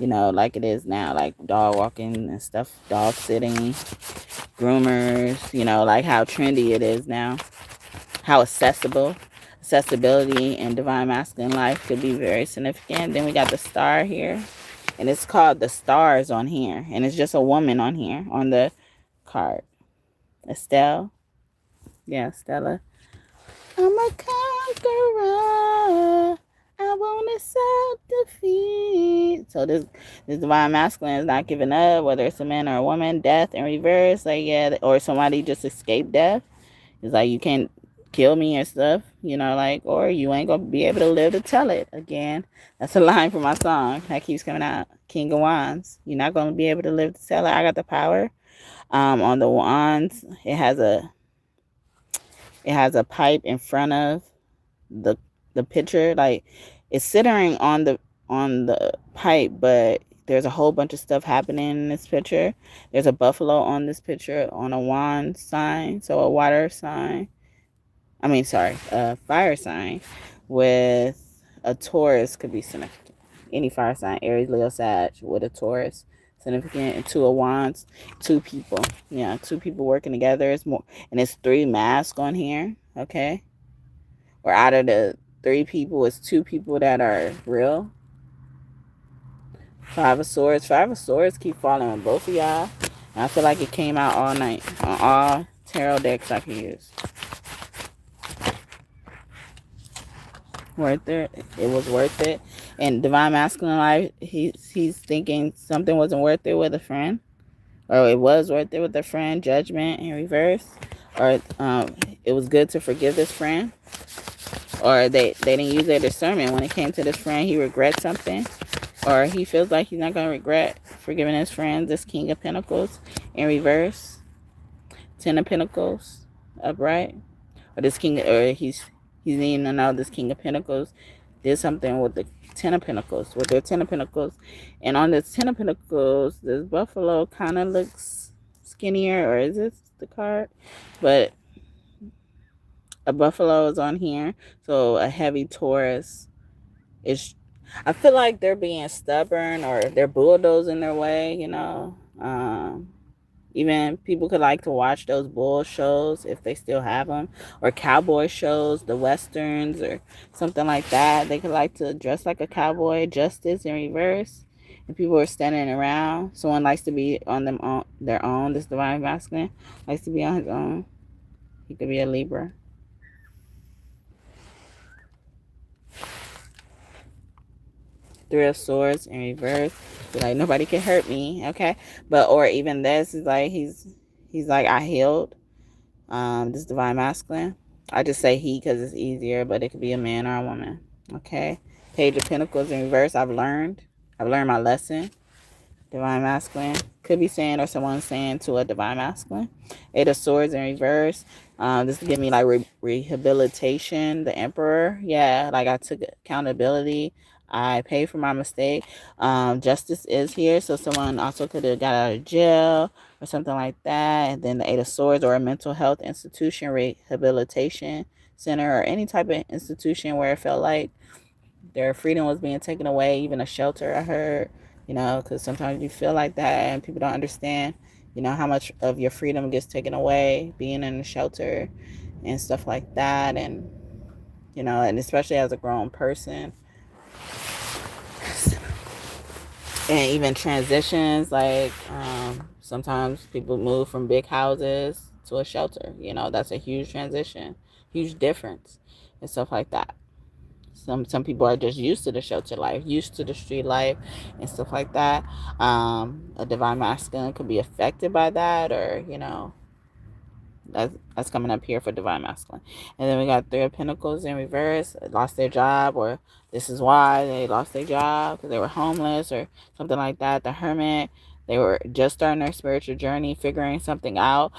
You know, like it is now, like dog walking and stuff, dog sitting, groomers, you know, like how trendy it is now, how accessibility in Divine Masculine life could be very significant. Then we got the star here, and it's called the stars on here, and it's just a woman on here on the card. Estelle, yeah, Stella. I'm a conqueror. I won't accept defeat. So this Divine Masculine is not giving up, whether it's a man or a woman. Death in reverse, like, yeah, or somebody just escaped death. It's like, you can't kill me and stuff, you know, like, or you ain't gonna be able to live to tell it again. That's a line from my song that keeps coming out. King of Wands. You're not gonna be able to live to tell it. I got the power. On the wands, it has a pipe in front of the picture, like it's centering on the pipe, but there's a whole bunch of stuff happening in this picture. There's a buffalo on this picture on a wand sign, so a water sign. A fire sign with a Taurus could be significant. Any fire sign, Aries, Leo, Sag, with a Taurus, significant. And 2 of Wands, 2 people. Yeah, 2 people working together. It's more, and it's 3 masks on here. Okay, or out of the 3 people, it's 2 people that are real. 5 of Swords. 5 of Swords keep falling on both of y'all. And I feel like it came out all night on all tarot decks I can use. Worth it. It was worth it. And Divine Masculine life, he's thinking something wasn't worth it with a friend, or it was worth it with a friend. Judgment in reverse, or it was good to forgive this friend, or they didn't use their discernment when it came to this friend. He regrets something, or he feels like he's not going to regret forgiving his friend. This King of Pentacles in reverse, 10 of Pentacles upright, or this King, or he's needing to know this King of Pentacles did something with the Ten of Pentacles, with their Ten of Pentacles. And on this Ten of Pentacles, this buffalo kind of looks skinnier, or is this the card? But a buffalo is on here. So a heavy Taurus is, I feel like they're being stubborn, or they're bulldozing their way, you know. Even people could like to watch those bull shows if they still have them, or cowboy shows, the westerns or something like that. They could like to dress like a cowboy, justice in reverse, and people are standing around. Someone likes to be on their own. This divine masculine likes to be on his own. He could be a Libra. Three of Swords in reverse. Be like, nobody can hurt me, okay? But, or even this is like, he's like, I healed. This divine masculine. I just say he because it's easier, but it could be a man or a woman, okay? Page of Pentacles in reverse. I've learned my lesson. Divine masculine. Could be saying, or someone saying to a divine masculine. Eight of Swords in reverse. This give me like rehabilitation. The Emperor. Yeah, like I took accountability. I paid for my mistake. Justice is here. So someone also could have got out of jail or something like that. And then the Eight of Swords, or a mental health institution, rehabilitation center, or any type of institution where it felt like their freedom was being taken away. Even a shelter, I heard. You know, because sometimes you feel like that and people don't understand, you know, how much of your freedom gets taken away being in a shelter and stuff like that. And, you know, and especially as a grown person. And even transitions, like sometimes people move from big houses to a shelter. You know, that's a huge transition, huge difference and stuff like that. Some people are just used to the shelter life, used to the street life and stuff like that. A divine masculine could be affected by that, or, you know, that's coming up here for divine masculine. And then we got Three of Pentacles in reverse. Lost their job, or this is why they lost their job, because they were homeless or something like that. The Hermit, they were just starting their spiritual journey, figuring something out.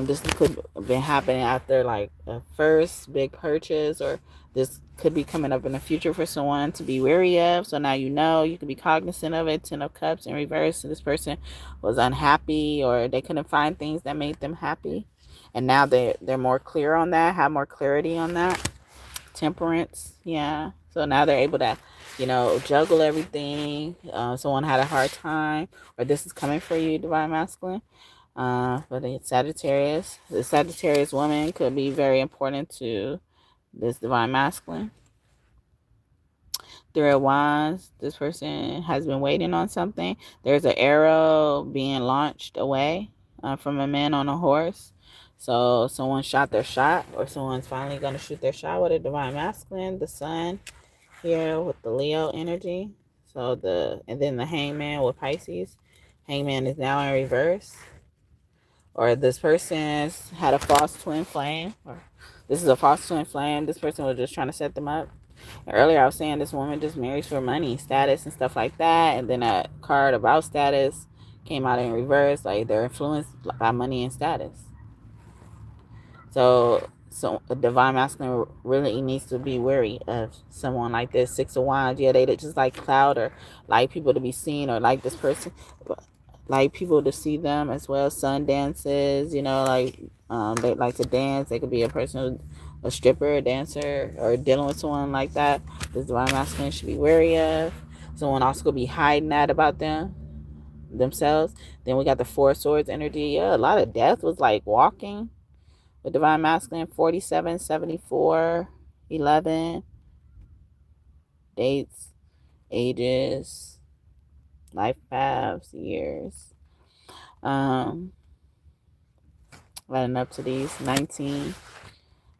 This could have been happening after like a first big purchase, or this could be coming up in the future for someone to be wary of. So now you know, you can be cognizant of it. Ten of Cups in reverse. So this person was unhappy, or they couldn't find things that made them happy. And now they're more clear on that, have more clarity on that. Temperance, yeah. So now they're able to, you know, juggle everything. Someone had a hard time, or this is coming for you, divine masculine. But it's Sagittarius. The Sagittarius woman could be very important to this divine masculine. Three of Wands. This person has been waiting on something. There's an arrow being launched away from a man on a horse. So someone shot their shot, or someone's finally going to shoot their shot with a divine masculine. The Sun here with the Leo energy. So and then the Hangman with Pisces. Hangman is now in reverse. Or this person had a false twin flame. Or this is a false twin flame. This person was just trying to set them up. And earlier I was saying this woman just marries for money, status, and stuff like that. And then a card about status came out in reverse. Like they're influenced by money and status. So a divine masculine really needs to be wary of someone like this. Six of Wands, yeah, they just like cloud, or like people to be seen, or like this person, like people to see them as well. Sun dances, you know, like they like to dance. They could be a person, a stripper, a dancer, or dealing with someone like that. This divine masculine should be wary of. Someone also could be hiding that about themselves. Then we got the Four of Swords energy. Yeah, a lot of death was like walking. The divine masculine, 47, 74, 11. Dates, ages, life paths, years. Running up to these 19.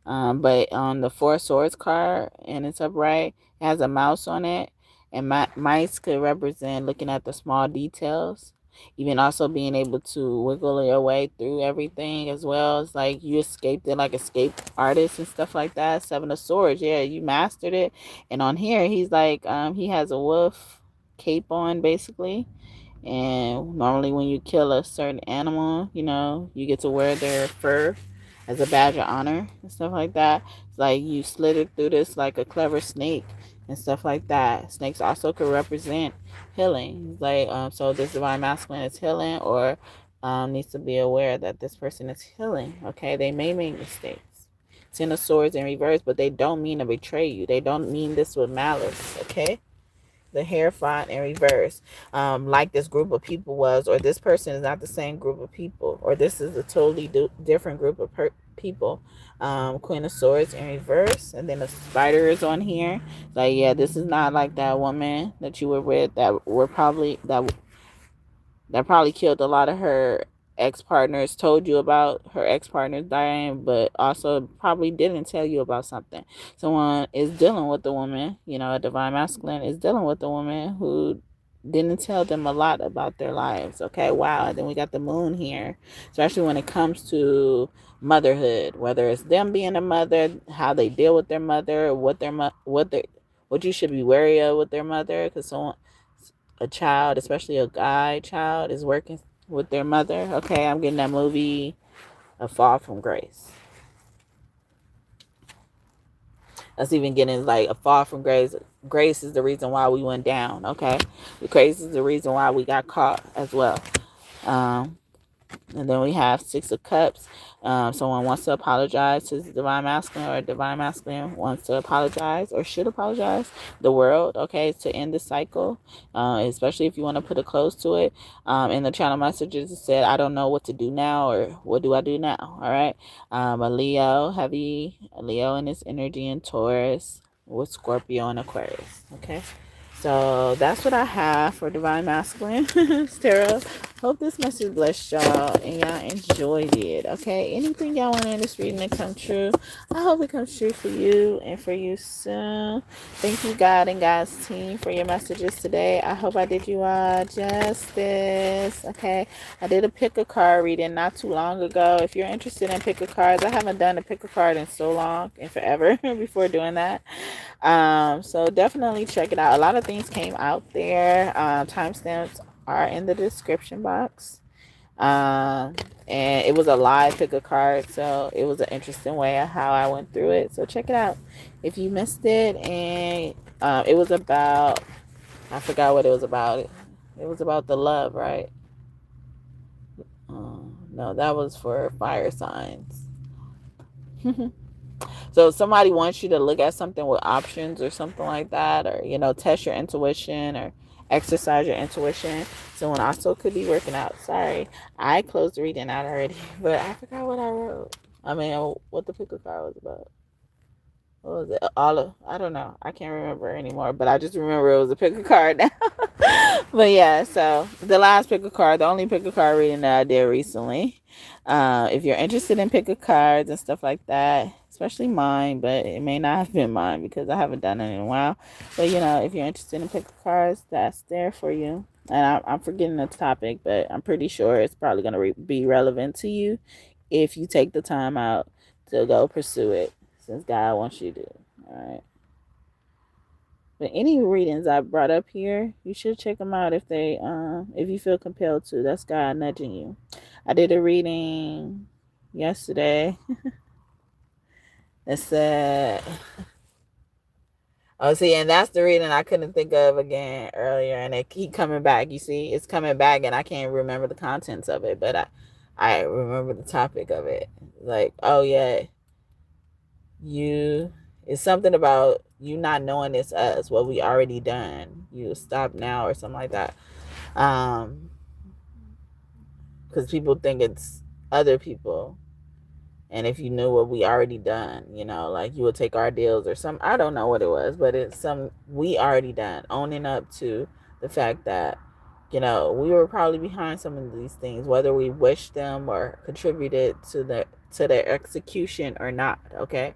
But on the Four of Swords card, and it's upright, it has a mouse on it. And mice could represent looking at the small details. Even also being able to wiggle your way through everything as well. It's like you escaped it, like escape artists and stuff like that. Seven of Swords, yeah, you mastered it. And on here, he's like, he has a wolf cape on, basically. And normally when you kill a certain animal, you know, you get to wear their fur as a badge of honor and stuff like that. It's like you slithered through this like a clever snake and stuff like that. Snakes also could represent healing. Like, so this divine masculine is healing, or needs to be aware that this person is healing. Okay, they may make mistakes. Ten of Swords in reverse, but they don't mean to betray you. They don't mean this with malice. Okay, the Hierophant in reverse, like this group of people was, or this person is not the same group of people, or this is a totally different group of people. Queen of Swords in reverse, and then the spider is on here. Like, yeah, this is not like that woman that you were with that probably killed a lot of her ex-partners, told you about her ex-partners dying, but also probably didn't tell you about something. Someone is dealing with the woman, a divine masculine is dealing with the woman who didn't tell them a lot about their lives. Okay, wow. And then we got the moon here, especially when it comes to motherhood, whether it's them being a mother, how they deal with their mother, what you should be wary of with their mother, because a child, especially a guy child, is working with their mother. Okay, I'm getting that movie, A Fall from Grace. That's even getting like a fall from grace. Grace is the reason why we went down. Okay, the grace is the reason why we got caught as well. And then we have Six of Cups. Someone wants to apologize to the divine masculine, or divine masculine wants to apologize or should apologize the world, okay, to end the cycle, especially if you want to put a close to it. In the channel messages, it said, I don't know what to do now, or what do I do now, all right? A Leo, a Leo in its energy in Taurus with Scorpio and Aquarius, okay? So that's what I have for Divine Masculine Tarot. Hope this message blessed y'all and y'all enjoyed it. Okay, anything y'all want in this reading to come true, I hope it comes true for you and for you soon. Thank you, God and God's team, for your messages today. I hope I did you all justice. Okay, I did a pick a card reading not too long ago. If you're interested in pick a cards, I haven't done a pick a card in so long and forever before doing that. So definitely check it out. A lot of things came out there. Timestamps are in the description box. And it was a live pick a card, so it was an interesting way of how I went through it. So check it out if you missed it. And it was about, I forgot what it was about. It was about the love, right? No, that was for fire signs. So if somebody wants you to look at something with options or something like that, or, test your intuition or exercise your intuition. Someone also could be working out. Sorry, I closed the reading out already, but I forgot what I wrote. I mean, what the pickle card was about. What was it? I don't know. I can't remember anymore, but I just remember it was a pick a card now. But yeah, so the last pick a card, the only pick a card reading that I did recently. If you're interested in pick a cards and stuff like that, especially mine, but it may not have been mine because I haven't done it in a while. But if you're interested in pick a cards, that's there for you. And I'm forgetting the topic, but I'm pretty sure it's probably going to be relevant to you if you take the time out to go pursue it, since God wants you to. All right. But any readings I brought up here, you should check them out if you feel compelled to. That's God nudging you. I did a reading yesterday. It said, oh, see, and that's the reading I couldn't think of again earlier, and it keep coming back. You see, it's coming back, and I can't remember the contents of it, but I remember the topic of it. Like, oh yeah, it's something about you not knowing it's us, what we already done. You stop now or something like that. Because people think it's other people. And if you knew what we already done, like you would take our deals or some, I don't know what it was, but it's some we already done, owning up to the fact that, we were probably behind some of these things, whether we wished them or contributed to their execution or not. Okay.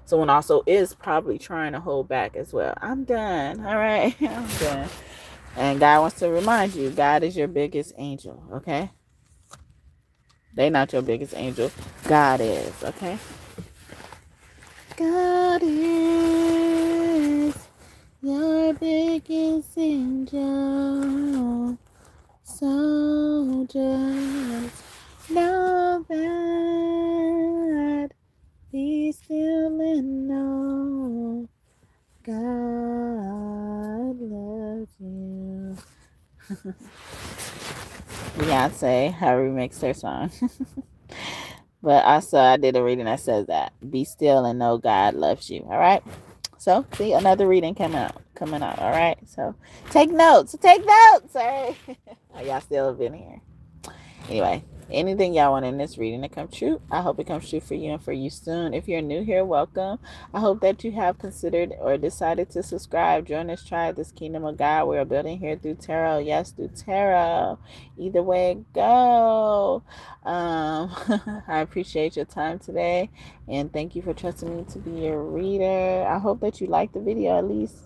Someone also is probably trying to hold back as well. I'm done. All right. I'm done. And God wants to remind you, God is your biggest angel. Okay. They not your biggest angel. God is, okay? God is your biggest angel. So just know that, be still and know God Beyonce have remixed her song. But also, I did a reading that says that be still and know God loves you. All right. So, see, another reading coming out. All right. So, take notes. Take notes. All right. Y'all still been here. Anyway, anything y'all want in this reading to come true, I hope it comes true for you and for you soon. If you're new here, welcome. I hope that you have considered or decided to subscribe. Join this tribe, this kingdom of God. We're building here through tarot. Yes, through tarot. Either way it go. I appreciate your time today, and thank you for trusting me to be your reader. I hope that you liked the video at least.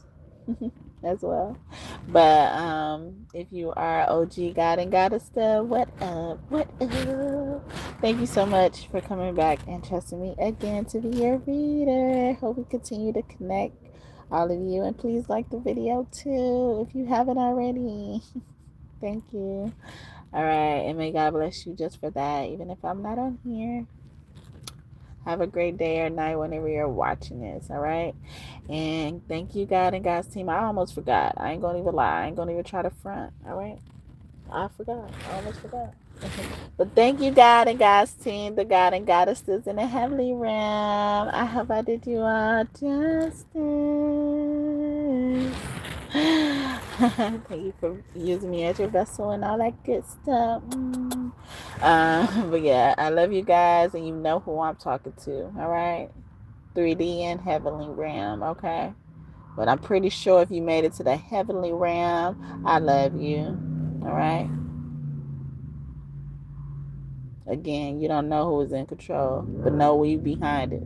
As well. But if you are OG God and Goddess stuff, what up? What up? Thank you so much for coming back and trusting me again to be your reader. Hope we continue to connect, all of you, and please like the video too if you haven't already. Thank you. All right, and may God bless you just for that, even if I'm not on here. Have a great day or night whenever you're watching this, all right? And thank you, God and God's team. I almost forgot. I ain't going to even lie. I ain't going to even try to front, all right? I forgot. I almost forgot. But thank you, God and God's team, the God and Goddesses in the heavenly realm. I hope I did you all justice. Thank you for using me as your vessel and all that good stuff. But yeah, I love you guys, and you know who I'm talking to. All right, 3D and heavenly realm. Okay, but I'm pretty sure if you made it to the heavenly realm, I love you. All right. Again, you don't know who is in control, but know we behind it.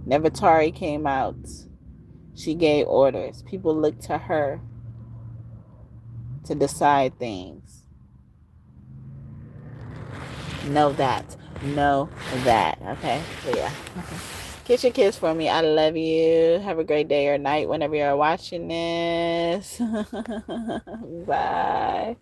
Nefertari came out. She gave orders. People looked to her to decide things. Know that. Know that. Okay? So yeah. Kiss your kiss for me. I love you. Have a great day or night whenever you're watching this. Bye.